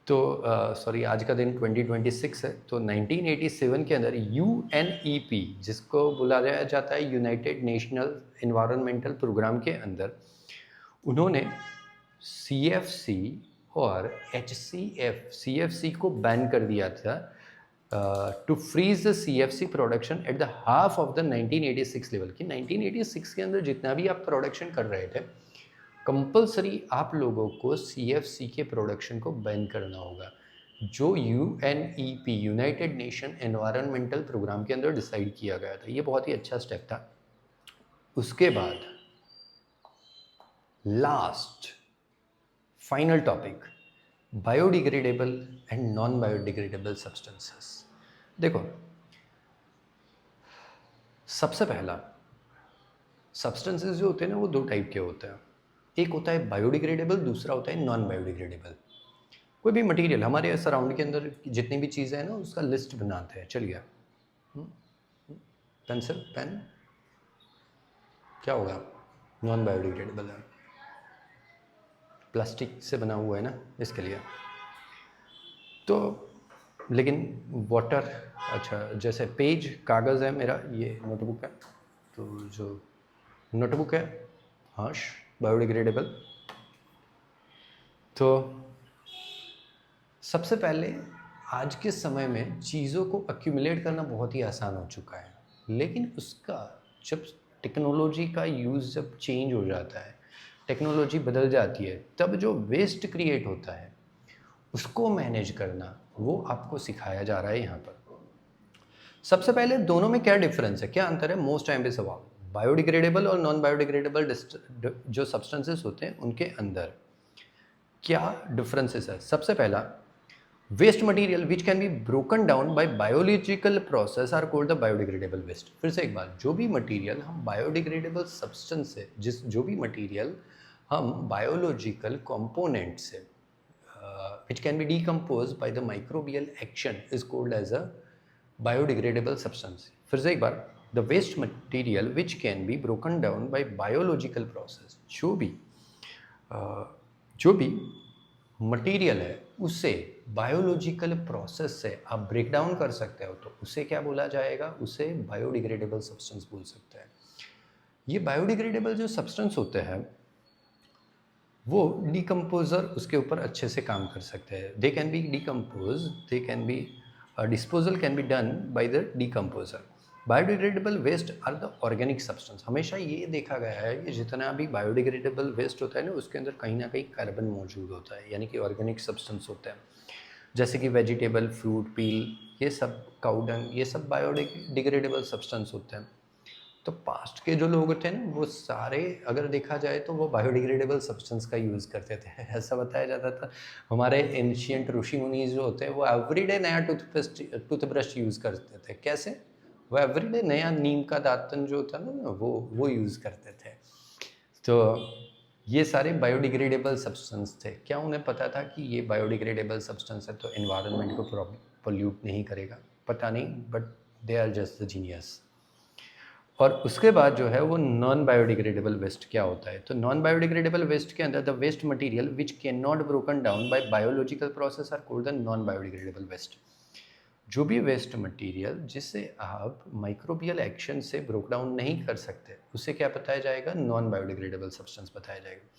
तो सॉरी आज का दिन 2026 है, तो 1987 के अंदर UNEP, जिसको बुलाया जाता है यूनाइटेड नेशनल एनवायरनमेंटल प्रोग्राम के अंदर, उन्होंने CFC और CFC को बैन कर दिया था to freeze the CFC production at the half of the 1986 level. कि 1986 के अंदर जितना भी आप प्रोडक्शन कर रहे थे, कंपलसरी आप लोगों को CFC के प्रोडक्शन को बैन करना होगा, जो UNEP, United Nation Environmental Programme के अंदर डिसाइड किया गया था। ये बहुत ही अच्छा स्टेप था। उसके बाद last final topic, biodegradable and non biodegradable substances. देखो, सबसे पहला, सब्सटेंसेस जो होते हैं ना वो दो टाइप के होते हैं। एक होता है बायोडिग्रेडेबल, दूसरा होता है नॉन बायोडिग्रेडेबल। कोई भी मटेरियल हमारे सराउंड के अंदर जितनी भी चीज़ें हैं ना उसका लिस्ट बनाते हैं। चलिए पेंसिल पेन क्या होगा, नॉन बायोडिग्रेडेबल है, प्लास्टिक से बना हुआ है ना इसके लिए। तो लेकिन वाटर, अच्छा जैसे पेज कागज़ है मेरा, ये नोटबुक है, तो जो नोटबुक है हाँ बायोडिग्रेडेबल। तो सबसे पहले आज के समय में चीज़ों को एक्यूमुलेट करना बहुत ही आसान हो चुका है, लेकिन उसका जब टेक्नोलॉजी का यूज़ जब चेंज हो जाता है, टेक्नोलॉजी बदल जाती है, तब जो वेस्ट क्रिएट होता है उसको मैनेज करना वो आपको सिखाया जा रहा है यहाँ पर। सबसे पहले दोनों में क्या डिफरेंस है, क्या अंतर है, मोस्ट टाइम पे सवाल। बायोडिग्रेडेबल और नॉन बायोडिग्रेडेबल जो सब्सटेंसेस होते हैं उनके अंदर क्या डिफरेंसेस है। सबसे पहला, waste material which can be broken down by biological process are called the biodegradable waste. फिर से एक बार, जो भी मटेरियल हम बायोडिग्रेडेबल सब्सटेंस से, जो भी मटेरियल हम बायोलॉजिकल कंपोनेंट से which can be decomposed by the microbial action is called as a biodegradable substance। फिर से एक बार, the waste material which can be broken down by biological process, जो भी मटेरियल है उसे बायोलॉजिकल प्रोसेस से आप ब्रेक डाउन कर सकते हो तो उसे क्या बोला जाएगा, उसे बायोडिग्रेडेबल सब्सटेंस बोल सकते हैं। ये बायोडिग्रेडेबल जो सब्सटेंस होते हैं वो डिकम्पोजर उसके ऊपर अच्छे से काम कर सकते हैं। They can be decompose, they can be disposal can be done by the decomposer. Biodegradable waste are the organic substance. हमेशा ये देखा गया है कि जितना भी बायोडिग्रेडेबल वेस्ट होता है ना उसके अंदर कहीं ना कहीं कार्बन मौजूद होता है, यानी कि ऑर्गेनिक सब्सटेंस होता है। जैसे कि वेजिटेबल, फ्रूट, पील, ये सब, काऊ डंग, ये सब बायोडिग्रेडेबल सब्सटेंस होते हैं। तो पास्ट के जो लोग थे ना वो सारे अगर देखा जाए तो वो बायोडिग्रेडेबल सब्सटेंस का यूज़ करते थे। ऐसा बताया जाता था हमारे एंशियंट ऋषि मुनि जो होते हैं वो एवरीडे नया टूथब्रश यूज़ करते थे। कैसे, वो एवरीडे नया नीम का दातन जो होता है ना वो यूज़ करते थे। तो ये सारे बायोडिग्रेडेबल सब्सटेंस थे। क्या उन्हें पता था कि ये बायोडिग्रेडेबल सब्सटेंस है तो एनवायरनमेंट को पोल्यूट नहीं करेगा, पता नहीं, but they are just the genius. और उसके बाद जो है वो नॉन बायोडिग्रेडेबल वेस्ट क्या होता है, तो नॉन बायोडिग्रेडेबल वेस्ट के अंदर the waste material which can not broken down by biological process are called the non biodegradable waste. जो भी वेस्ट मटेरियल जिसे आप माइक्रोबियल एक्शन से ब्रोक डाउन नहीं कर सकते उसे क्या बताया जाएगा, नॉन बायोडिग्रेडेबल सब्सटेंस बताया जाएगा।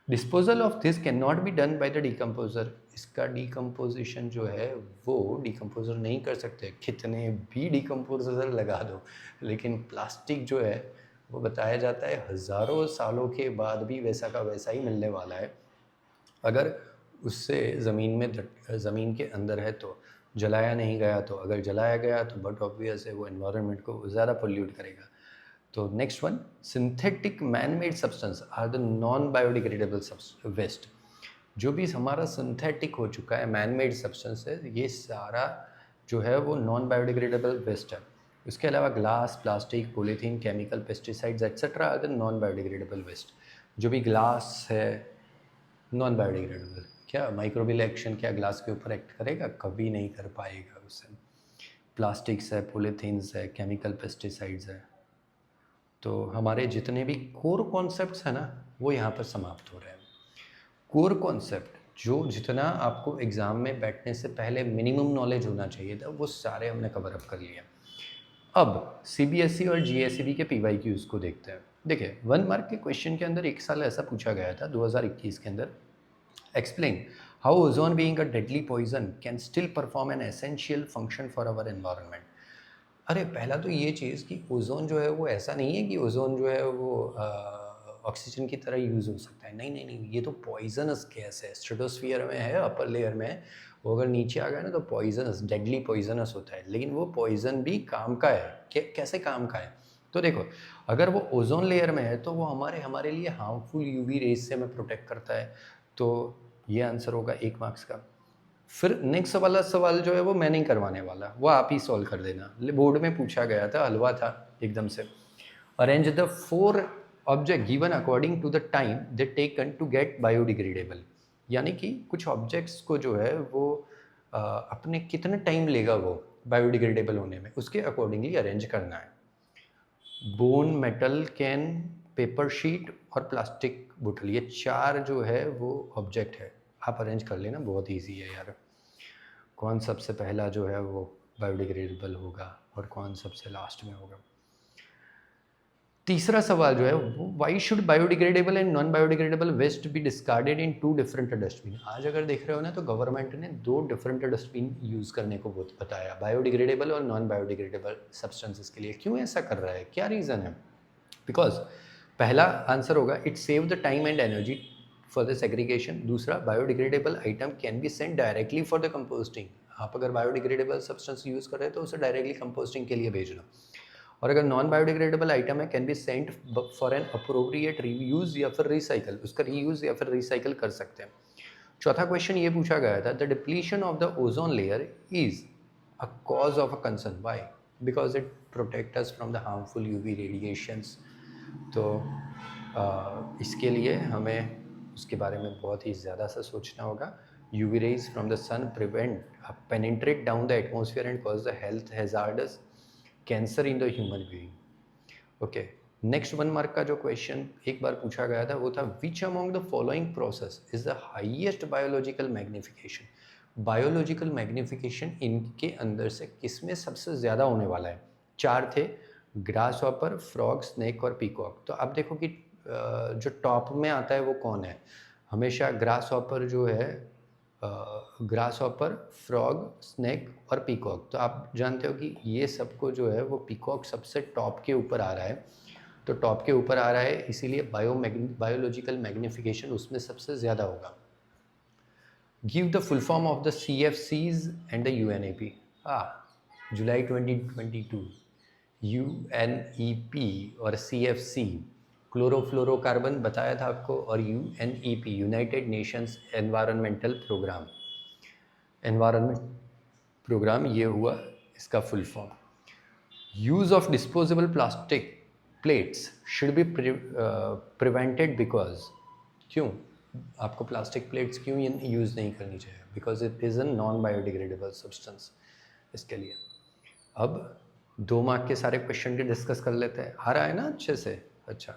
Disposal of this can not be done by the decomposer. इसका डिकम्पोजिशन जो है वो डिकम्पोजर नहीं कर सकते, कितने भी डिकम्पोजर लगा दो। लेकिन प्लास्टिक जो है वो बताया जाता है हज़ारों सालों के बाद भी वैसा का वैसा ही मिलने वाला है। अगर उससे ज़मीन के अंदर है तो जलाया नहीं गया, तो अगर जलाया गया तो बट ऑब्वियस है वो एनवायरनमेंट को ज़्यादा पोल्यूट करेगा। तो next one, synthetic man made substance are the non biodegradable waste. जो भी हमारा सिंथेटिक हो चुका है, मैन मेड सब्सटेंस है, ये सारा जो है वो नॉन बायोडिग्रेडेबल वेस्ट है। उसके अलावा glass, plastic, polythene, chemical, pesticides etcetera are the non biodegradable waste. जो भी ग्लास है नॉन बायोडिग्रेडेबल। क्या माइक्रोबियल एक्शन क्या ग्लास के ऊपर एक्ट करेगा, कभी नहीं कर पाएगा उसे। प्लास्टिक्स है, पॉलीथीन्स है, केमिकल पेस्टिसाइड्स है। तो हमारे जितने भी कोर कॉन्सेप्ट्स हैं ना वो यहाँ पर समाप्त हो रहे हैं। कोर कॉन्सेप्ट जो जितना आपको एग्ज़ाम में बैठने से पहले मिनिमम नॉलेज होना चाहिए था वो सारे हमने कवर अप कर लिया। अब सीबीएसई और जीएसईबी के पीवाईक्यूज़ को देखते हैं। देखिए 1 मार्क के क्वेश्चन के अंदर एक साल ऐसा पूछा गया था 2021 के अंदर, explain how ozone being a deadly poison can still perform an essential function for our environment. अरे पहला तो ये चीज़ कि ओजोन जो है वो ऐसा नहीं है कि ओजोन जो है वो ऑक्सीजन की तरह यूज़ हो सकता है, नहीं नहीं नहीं, ये तो पॉइजनस गैस है। स्ट्रेटोस्फीयर में है, अपर लेयर में है, वो अगर नीचे आ गया ना तो पॉइजनस, डेडली पॉइजनस होता है। लेकिन वो पॉइजन भी काम का है, कैसे काम का है, तो देखो अगर वो ओजोन लेयर में है तो वो हमारे लिए हार्मफुल यूवी रेज से हमें प्रोटेक्ट करता है। तो ये आंसर होगा 1 मार्क्स का। फिर नेक्स्ट वाला सवाल जो है वो मैं नहीं करवाने वाला, वो आप ही सॉल्व कर देना। बोर्ड में पूछा गया था, हलवा था एकदम से। Arrange the 4 object given according to the time they taken to get biodegradable, यानी कि कुछ ऑब्जेक्ट्स को जो है वो अपने कितने टाइम लेगा वो बायोडिग्रेडेबल होने में, उसके अकॉर्डिंगली अरेंज करना है। Bone, metal can, paper sheet और प्लास्टिक बोतल, ये 4 जो है वो ऑब्जेक्ट है। आप अरेंज कर लेना, बहुत इजी है यार। कौन सबसे पहला जो है वो बायोडिग्रेडेबल होगा और कौन सबसे लास्ट में होगा। तीसरा सवाल जो है वो, why should biodegradable and non biodegradable waste be discarded in 2 different dustbin. आज अगर देख रहे हो ना तो गवर्नमेंट ने 2 डिफरेंट डस्टबिन यूज़ करने को बताया, बायोडिग्रेडेबल और नॉन बायोडिग्रेडेबल सब्सटेंसेस के लिए। क्यों ऐसा कर रहा है, क्या रीज़न है? बिकॉज पहला आंसर होगा it save the time and energy for the segregation. दूसरा, biodegradable item can be send directly for the composting. आप अगर बायोडिग्रेडेबल सब्सटेंस यूज़ कर रहे हैं तो उसे डायरेक्टली कंपोस्टिंग के लिए भेजना। और अगर नॉन बायोडिग्रेडेबल आइटम है can be sent for an appropriate reuse या फिर रिसाइकल, उसका रीयूज़ या फिर रिसाइकल कर सकते हैं। चौथा क्वेश्चन ये पूछा गया था, the depletion of the ozone layer is a cause of a concern, why? Because it protect us from the harmful UV radiations. तो इसके लिए हमें उसके बारे में बहुत ही ज़्यादा सा सोचना होगा। UV rays from the sun prevent penetrate down the atmosphere and cause the health hazardous cancer in the human being. Okay, next 1 mark का जो क्वेश्चन एक बार पूछा गया था वो था, which among the following process is the highest biological magnification. Biological magnification इनके अंदर से किसमें सबसे ज़्यादा होने वाला है? 4 थे, ग्रास हॉपर, फ्रॉग, स्नेक और पीकॉक। तो आप देखो कि जो टॉप में आता है वो कौन है? हमेशा ग्रास हॉपर जो है, ग्रास हॉपर, फ्रॉग, स्नेक और पीकॉक। तो आप जानते हो कि ये सबको जो है वो पीकॉक सबसे टॉप के ऊपर आ रहा है। तो टॉप के ऊपर आ रहा है इसीलिए बायोलॉजिकल मैग्निफिकेशन उसमें सबसे ज़्यादा होगा। Give the full form of the CFCs and the UNEP। जुलाई 2022 UNEP और CFC क्लोरोफ्लोरोकार्बन बताया था आपको, और UNEP United Nations Environmental Programme ये हुआ इसका full form. Use of disposable plastic plates should be prevented because, क्यों आपको प्लास्टिक प्लेट्स क्यों यूज़ नहीं करनी चाहिए? Because it is a non biodegradable substance. इसके लिए अब 2 मार्क के सारे क्वेश्चन के डिस्कस कर लेते हैं। आ रहा है ना अच्छे से? अच्छा,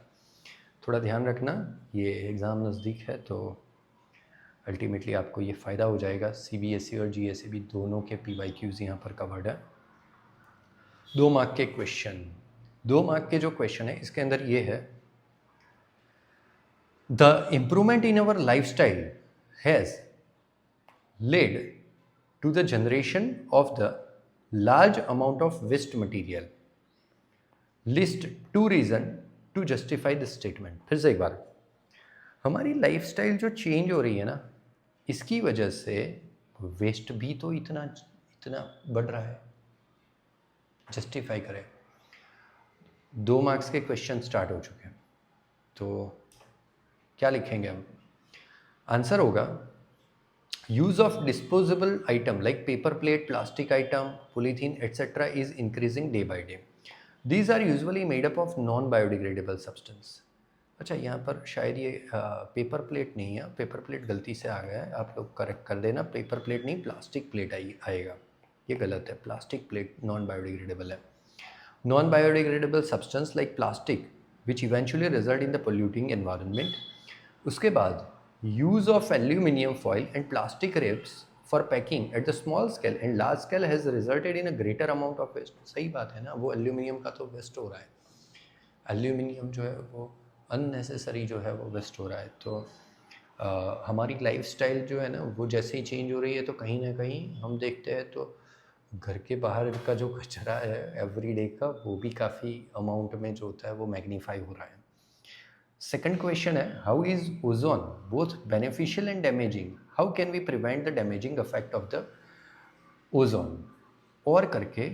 थोड़ा ध्यान रखना, ये एग्ज़ाम नज़दीक है तो अल्टीमेटली आपको ये फ़ायदा हो जाएगा। CBSE और GSE दोनों के PYQs यहाँ पर कवर्ड है। 2 मार्क के क्वेश्चन, 2 मार्क के जो क्वेश्चन है इसके अंदर ये है, the improvement in our lifestyle has led to the generation of the large amount of waste material. List 2 reason to justify the statement. फिर से एक बार, हमारी लाइफस्टाइल जो चेंज हो रही है ना, इसकी वजह से वेस्ट भी तो इतना बढ़ रहा है। जस्टिफाई करें। 2 मार्क्स के क्वेश्चन स्टार्ट हो चुके हैं, तो क्या लिखेंगे हम? आंसर होगा, use of disposable item like paper plate, plastic item, polythene etcetera is increasing day by day. These are usually made up of non biodegradable substance. अच्छा, यहाँ पर शायद ये पेपर प्लेट नहीं है, पेपर प्लेट गलती से आ गया है, आप लोग करेक्ट कर देना। पेपर प्लेट नहीं, प्लास्टिक प्लेट आएगा, ये गलत है। प्लास्टिक प्लेट नॉन बायोडिग्रेडेबल है। Non biodegradable substance like plastic which eventually result in the polluting environment. उसके बाद use of aluminium foil and plastic ribs for packing at the small scale and large scale has resulted in a greater amount of waste. सही बात है ना, वो aluminium का तो waste हो रहा है। एल्यूमिनियम जो है वो अननेसेसरी जो है वो वेस्ट हो रहा है। तो हमारी लाइफस्टाइल जो है ना वो जैसे ही चेंज हो रही है तो कहीं ना कहीं हम देखते हैं तो घर के बाहर का जो कचरा है एवरीडे का, वो भी काफ़ी अमाउंट में जो होता है वो मैग्नीफाई हो रहा है। सेकंड क्वेश्चन है, how is ozone both beneficial and damaging, how can we prevent the damaging effect of the ozone. और करके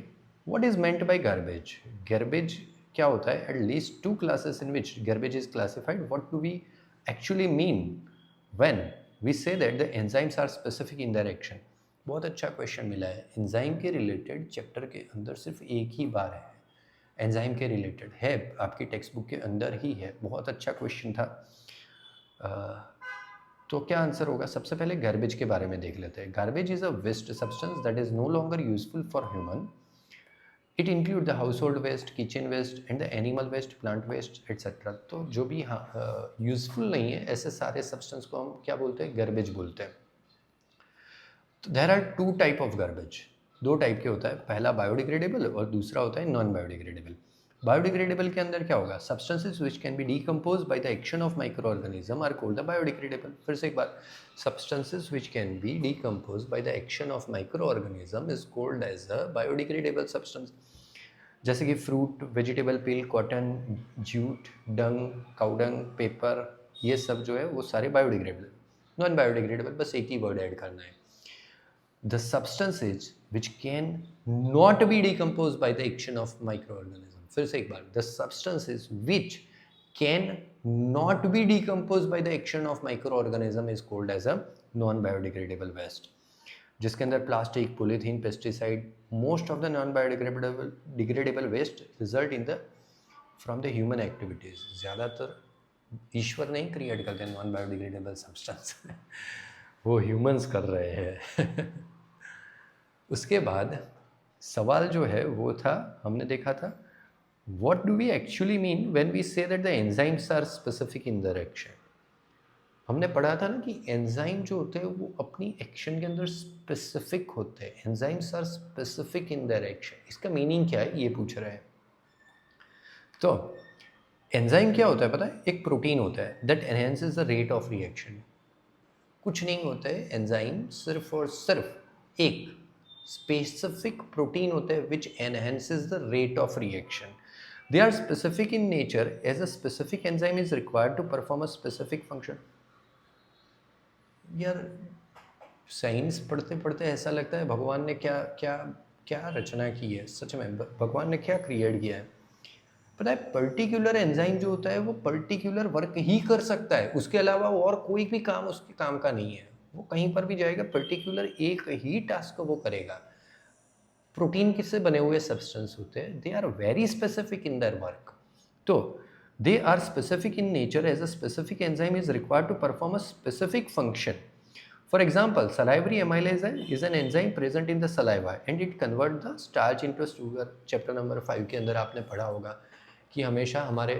what is meant by garbage. Garbage क्या होता है? At least 2 classes in which garbage is classified. What do we actually mean when we say that the enzymes are specific in their action. बहुत अच्छा question मिला है। Enzyme के related chapter के अंदर सिर्फ एक ही बार है, एंजाइम के रिलेटेड है, आपकी टेक्स्ट बुक के अंदर ही है, बहुत अच्छा क्वेश्चन था। तो क्या आंसर होगा? सबसे पहले गार्बेज के बारे में देख लेते हैं। Garbage is a waste substance that is no longer useful for human. It include the household waste, kitchen waste and the animal waste, plant waste etcetera. तो जो भी यूजफुल नहीं है ऐसे सारे सब्सटेंस को हम क्या बोलते हैं? गार्बेज बोलते हैं। तो there are two type of garbage, दो टाइप के होता है, पहला बायोडिग्रेडेबल और दूसरा होता है नॉन बायोडिग्रेडेबल। बायोडिग्रेडेबल के अंदर क्या होगा? Substances which can be decompose by the action of micro organism are called the biodegradable. फिर से एक बार, substances which can be decompose by the action of micro organism is called as a biodegradable substance. जैसे कि fruit, vegetable peel, cotton, jute, dung, cow dung, paper, ये सब जो है वो सारे बायोडिग्रेडेबल। नॉन बायोडिग्रेडेबल बस एक ही वर्ड ऐड करना है, the substances which can not be decomposed by the action of microorganism। फिर से एक बार, the substances which can not be decomposed by the action of microorganism is called as a non biodegradable waste। जिसके अंदर plastic, polythene, pesticide, most of the non biodegradable degradable waste result in the from the human activities. ज़्यादातर ईश्वर नहीं create करते non biodegradable substance वो humans कर रहे हैं उसके बाद सवाल जो है वो था, हमने देखा था what do we actually mean when we say that the enzymes are specific in their action. हमने पढ़ा था ना कि एंजाइम जो होते हैं वो अपनी एक्शन के अंदर स्पेसिफिक होते हैं। Enzymes are specific in their action, इसका मीनिंग क्या है ये पूछ रहे हैं। तो एंजाइम क्या होता है पता है? एक प्रोटीन होता है that enhances the rate of reaction. कुछ नहीं होता है एंजाइम, सिर्फ और सिर्फ एक स्पेसिफिक प्रोटीन होते हैं which enhances the rate of reaction. They are specific in nature as a specific enzyme is required to perform a specific function. यार साइंस पढ़ते पढ़ते ऐसा लगता है भगवान ने क्या क्या क्या रचना की है, सच में भगवान ने क्या क्रिएट किया है। पता है पर्टिकुलर एंजाइम जो होता है वो पर्टिकुलर वर्क ही कर सकता है, उसके अलावा और कोई भी काम उसके काम का नहीं है। वो कहीं पर भी जाएगा पर्टिकुलर एक ही टास्क वो करेगा। प्रोटीन किससे बने हुए सब्सटेंस होते हैं? They are very specific in their work. तो they are specific in nature as a specific enzyme is required to perform a specific function. For example, salivary amylase is an enzyme present in the saliva and it convert the starch into sugar। Chapter number 5 के अंदर आपने पढ़ा होगा कि हमेशा हमारे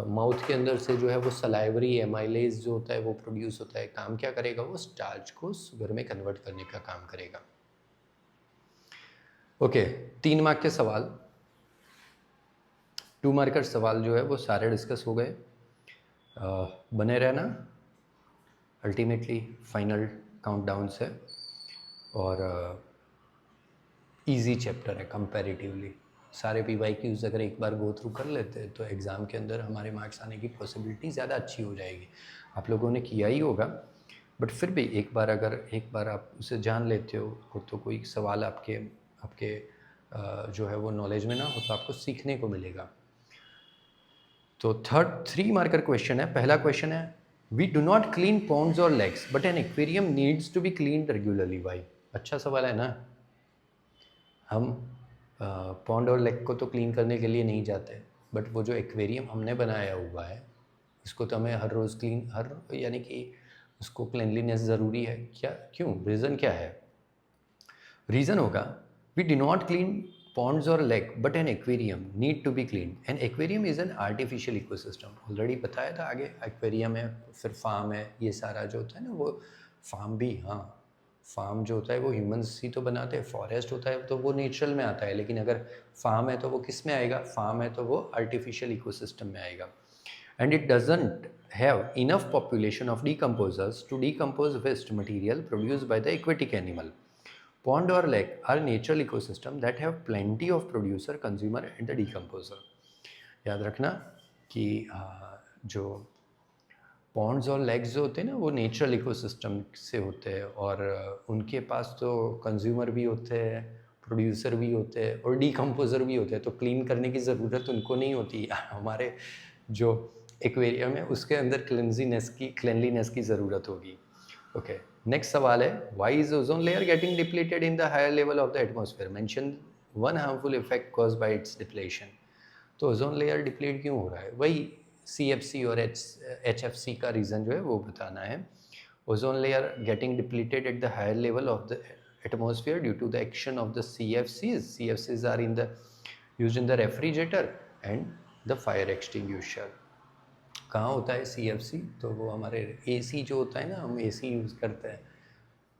mouth के अंदर से जो है वो सलाइवरी एमाइलेज जो होता है वो प्रोड्यूस होता है। काम क्या करेगा? वो स्टार्च को शुगर में कन्वर्ट करने का काम करेगा। ओके, 3 मार्क के सवाल, 2 मार्कर सवाल जो है वो सारे डिस्कस हो गए। बने रहना, अल्टीमेटली फाइनल काउंटडाउन से, और इजी चैप्टर है कंपैरेटिवली। सारे PYQs अगर एक बार गो थ्रू कर लेते हैं तो एग्ज़ाम के अंदर हमारे मार्क्स आने की पॉसिबिलिटी ज़्यादा अच्छी हो जाएगी। आप लोगों ने किया ही होगा, बट फिर भी एक बार अगर एक बार आप उसे जान लेते हो तो कोई सवाल आपके आपके जो है वो नॉलेज में ना हो तो आपको सीखने को मिलेगा। तो 3 मार्कर क्वेश्चन है। पहला क्वेश्चन है, we do not clean ponds और lakes but an aquarium needs to be clean regularly by. अच्छा सवाल है ना। हम पॉन्ड और लेक को तो क्लीन करने के लिए नहीं जाते, बट वो जो एक्वेरियम हमने बनाया हुआ है इसको तो हमें हर रोज़ क्लीन, यानी कि उसको क्लीनलीनेस ज़रूरी है क्या? क्यों? रीज़न क्या है? रीज़न होगा, we do not clean ponds or lake but an aquarium need to be cleaned। an aquarium is an artificial ecosystem। Already बताया था आगे, एक्वेरियम है, फिर फार्म है, ये सारा जो होता है ना वो फार्म भी, हाँ फार्म जो होता है वो ह्यूमंस ही तो बनाते हैं। फॉरेस्ट होता है तो वो नेचुरल में आता है, लेकिन अगर फार्म है तो वो किस में आएगा? फार्म है तो वो आर्टिफिशियल इकोसिस्टम में आएगा। And it doesn't have enough population of decomposers to decompose waste material produced by the aquatic animal. Pond or lake are natural ecosystem that have plenty of producer, consumer and the decomposer। याद रखना कि जो Pond's और lakes जो होते हैं ना वो नेचुरल इकोसिस्टम से होते हैं, और उनके पास तो कंज्यूमर भी होते हैं, प्रोड्यूसर भी होते हैं और डीकम्पोजर भी होते हैं। तो क्लीन करने की ज़रूरत उनको नहीं होती। हमारे जो एक्वेरियम है उसके अंदर क्लेनलीनेस की ज़रूरत होगी। ओके, नेक्स्ट सवाल है, why is ozone layer getting depleted in the higher level of the atmosphere? Mention one harmful effect caused by its depletion. तो ओजोन लेयर डिप्लीट क्यों हो रहा है, वही CFC और HFC का रीज़न जो है वो बताना है. Ozone layer getting depleted at the higher level of the atmosphere due to the action of the CFCs. CFCs are used in the refrigerator and the fire extinguisher. कहाँ होता है CFC, तो वो हमारे AC जो होता है ना, हम AC यूज़ करते हैं,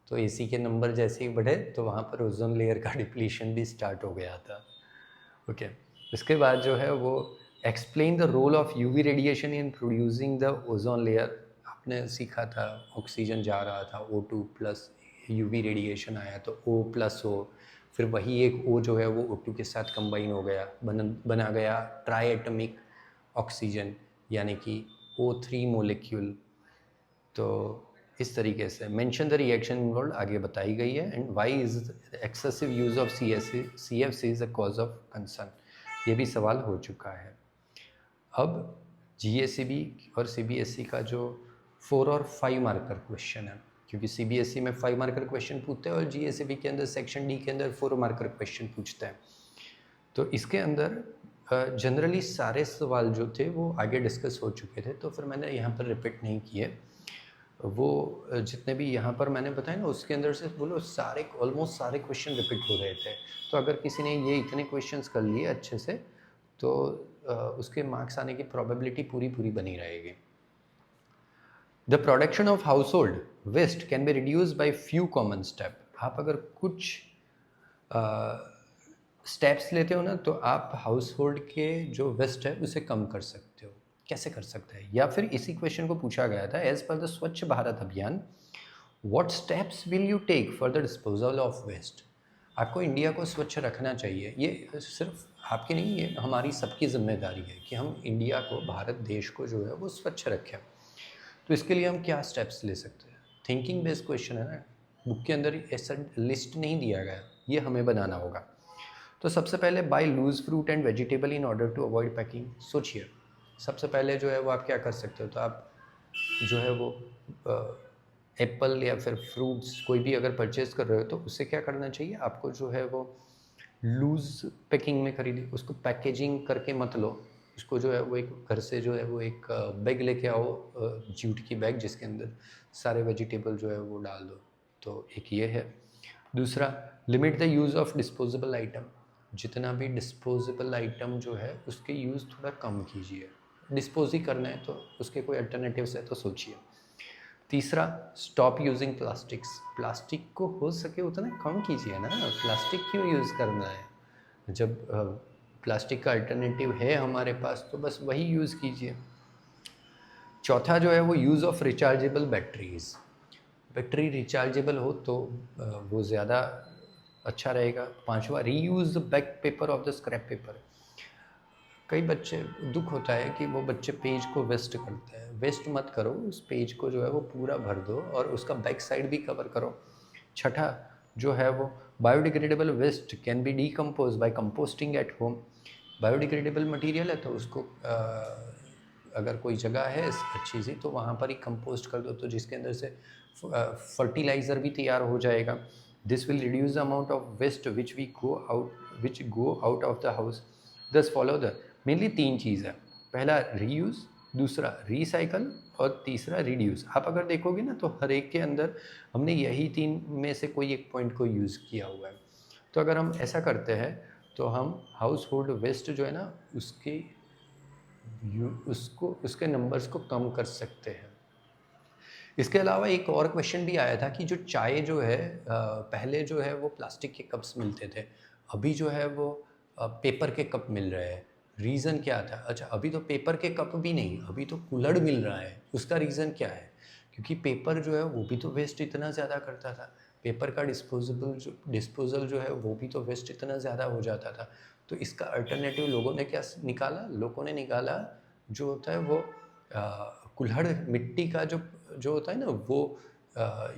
तो AC के नंबर जैसे ही बढ़े तो वहाँ पर ओजोन लेयर का डिप्लीशन भी स्टार्ट हो गया था. ओके, उसके बाद जो है वो explain the role of UV radiation in producing the ozone layer. आपने सीखा था ऑक्सीजन जा रहा था, O2 प्लस UV रेडिएशन आया तो O+O, फिर वही एक O जो है वो O2 के साथ कंबाइन हो गया, बना गया ट्राई एटमिक ऑक्सीजन यानी कि O3 मोलिक्यूल. तो इस तरीके से मेंशन द रिएक्शन इन्वॉल्व आगे बताई गई है. And why is excessive use of CFC is a cause of concern, ये भी सवाल हो चुका है. अब GACB और CBSE का जो 4 और 5 मार्कर क्वेश्चन है, क्योंकि CBSE में 5 मार्कर क्वेश्चन पूछते हैं और GACB के अंदर सेक्शन D के अंदर 4 मार्कर क्वेश्चन पूछते हैं. तो इसके अंदर जनरली सारे सवाल जो थे वो आगे डिस्कस हो चुके थे, तो फिर मैंने यहाँ पर रिपीट नहीं किए. वो जितने भी यहाँ पर मैंने बताया ना, उसके अंदर से बोलो सारे ऑलमोस्ट सारे क्वेश्चन रिपीट हो रहे थे. तो अगर किसी ने ये इतने क्वेश्चंस कर लिए अच्छे से, तो उसके मार्क्स आने की प्रोबेबिलिटी पूरी बनी रहेगी. The production of household waste can be reduce by few common step. आप अगर कुछ स्टेप्स लेते हो ना, तो आप हाउस होल्ड के जो वेस्ट है उसे कम कर सकते हो. कैसे कर सकते हैं, या फिर इसी क्वेश्चन को पूछा गया था, as per the Swachh Bharat Abhiyan what steps will you take for the disposal of waste. आपको इंडिया को स्वच्छ रखना चाहिए. ये सिर्फ आपकी नहीं, ये हमारी सबकी जिम्मेदारी है कि हम इंडिया को, भारत देश को जो है वो स्वच्छ रखें. तो इसके लिए हम क्या स्टेप्स ले सकते हैं. थिंकिंग बेस्ड क्वेश्चन है ना, बुक के अंदर ऐसा लिस्ट नहीं दिया गया, ये हमें बनाना होगा. तो सबसे पहले buy loose fruit and vegetable in order to avoid packing. सोचिए, सबसे पहले जो है वो आप क्या कर सकते हो, तो आप जो है वो एप्पल या फिर फ्रूट्स कोई भी अगर परचेज़ कर रहे हो, तो उससे क्या करना चाहिए आपको, जो है वो लूज़ पैकिंग में खरीदी. उसको पैकेजिंग करके मत लो, उसको जो है वो एक घर से जो है वो एक बैग लेके आओ, जूट की बैग, जिसके अंदर सारे वेजिटेबल जो है वो डाल दो. तो एक ये है. दूसरा, limit the use of disposable item. जितना भी डिस्पोजेबल आइटम जो है उसके यूज़ थोड़ा कम कीजिए. डिस्पोज ही करना है तो उसके कोई अल्टरनेटिव्स है तो सोचिए. तीसरा, स्टॉप यूजिंग प्लास्टिक्स. प्लास्टिक को हो सके उतना कम कीजिए ना, प्लास्टिक क्यों यूज़ करना है. जब प्लास्टिक का अल्टरनेटिव है हमारे पास तो बस वही यूज़ कीजिए. चौथा जो है वो use of rechargeable batteries. Battery rechargeable हो तो वो ज़्यादा अच्छा रहेगा. पांचवा, reuse the back paper of the scrap paper. कई बच्चे दुख होता है कि वो बच्चे पेज को वेस्ट करते हैं. वेस्ट मत करो, उस पेज को जो है वो पूरा भर दो और उसका बैक साइड भी कवर करो. छठा जो है वो biodegradable waste can be decompose by composting at home. Biodegradable material है तो उसको अगर कोई जगह है अच्छी सी तो वहाँ पर ही कंपोस्ट कर दो, तो जिसके अंदर से फर्टिलाइज़र भी तैयार हो जाएगा. This will reduce the amount of waste which go out of the house. दस फॉलो द मेनली 3 चीज़ है. पहला रीयूज़, दूसरा रिसाइकल और तीसरा रिड्यूस. आप अगर देखोगे ना तो हर एक के अंदर हमने यही 3 में से कोई एक पॉइंट को यूज़ किया हुआ है. तो अगर हम ऐसा करते हैं तो हम हाउस होल्ड वेस्ट जो है ना उसके नंबर्स को कम कर सकते हैं. इसके अलावा एक और क्वेश्चन भी आया था कि जो चाय जो है पहले जो है वो प्लास्टिक के कप्स मिलते थे, अभी जो है वो पेपर के कप मिल रहे हैं. रीज़न क्या था. अच्छा, अभी तो पेपर के कप भी नहीं, अभी तो कुल्हड़ मिल रहा है. उसका रीज़न क्या है, क्योंकि पेपर जो है वो भी तो वेस्ट इतना ज़्यादा करता था. पेपर का डिस्पोजल जो है वो भी तो वेस्ट इतना ज़्यादा हो जाता था. तो इसका अल्टरनेटिव लोगों ने क्या निकाला, लोगों ने निकाला जो होता है वो कुल्हड़, मिट्टी का जो होता है ना वो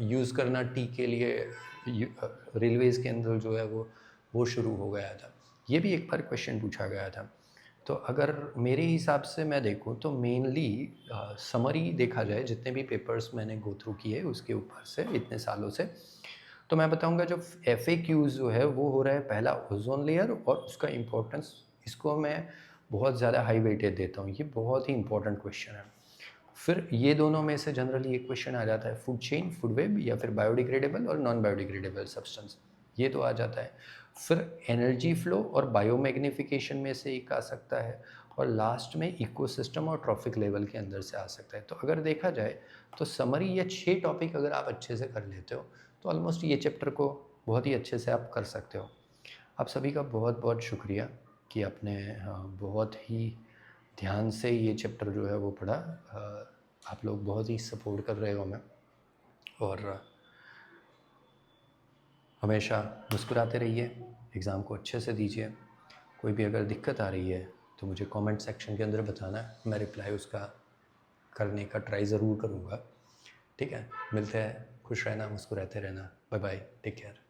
यूज़ करना टी के लिए. रेलवेज़ के अंदर जो है वो शुरू हो गया था. ये भी एक बार क्वेश्चन पूछा गया था. तो अगर मेरे हिसाब से मैं देखूँ तो मेनली समरी देखा जाए, जितने भी पेपर्स मैंने गो थ्रू किए उसके ऊपर से इतने सालों से, तो मैं बताऊंगा जो FAQs जो है वो हो रहा है. पहला, ओजोन लेयर और उसका इम्पोर्टेंस. इसको मैं बहुत ज़्यादा हाई वेटेज देता हूँ। ये बहुत ही इंपॉर्टेंट क्वेश्चन है। फिर ये दोनों में से जनरली एक क्वेश्चन आ जाता है, फूड चेन, फूड वेब, या फिर बायोडिग्रेडेबल और नॉन बायोडिग्रेडेबल सब्सटेंस, ये तो आ जाता है। फिर एनर्जी फ्लो और बायोमैग्निफिकेशन में से एक आ सकता है, और लास्ट में इकोसिस्टम और ट्रॉफिक लेवल के अंदर से आ सकता है। तो अगर देखा जाए तो समरी ये 6 टॉपिक अगर आप अच्छे से कर लेते हो तो ऑलमोस्ट ये चैप्टर को बहुत ही अच्छे से आप कर सकते हो। आप सभी का बहुत बहुत शुक्रिया कि आपने बहुत ही ध्यान से ये चैप्टर जो है वो पढ़ा। आप लोग बहुत ही सपोर्ट कर रहे हो हमें, और हमेशा मुस्कुराते रहिए, एग्ज़ाम को अच्छे से दीजिए। कोई भी अगर दिक्कत आ रही है तो मुझे कमेंट सेक्शन के अंदर बताना है, मैं रिप्लाई उसका करने का ट्राई ज़रूर करूँगा। ठीक है, मिलते हैं। खुश रहना, मुस्कुराते रहना। Bye bye, take care.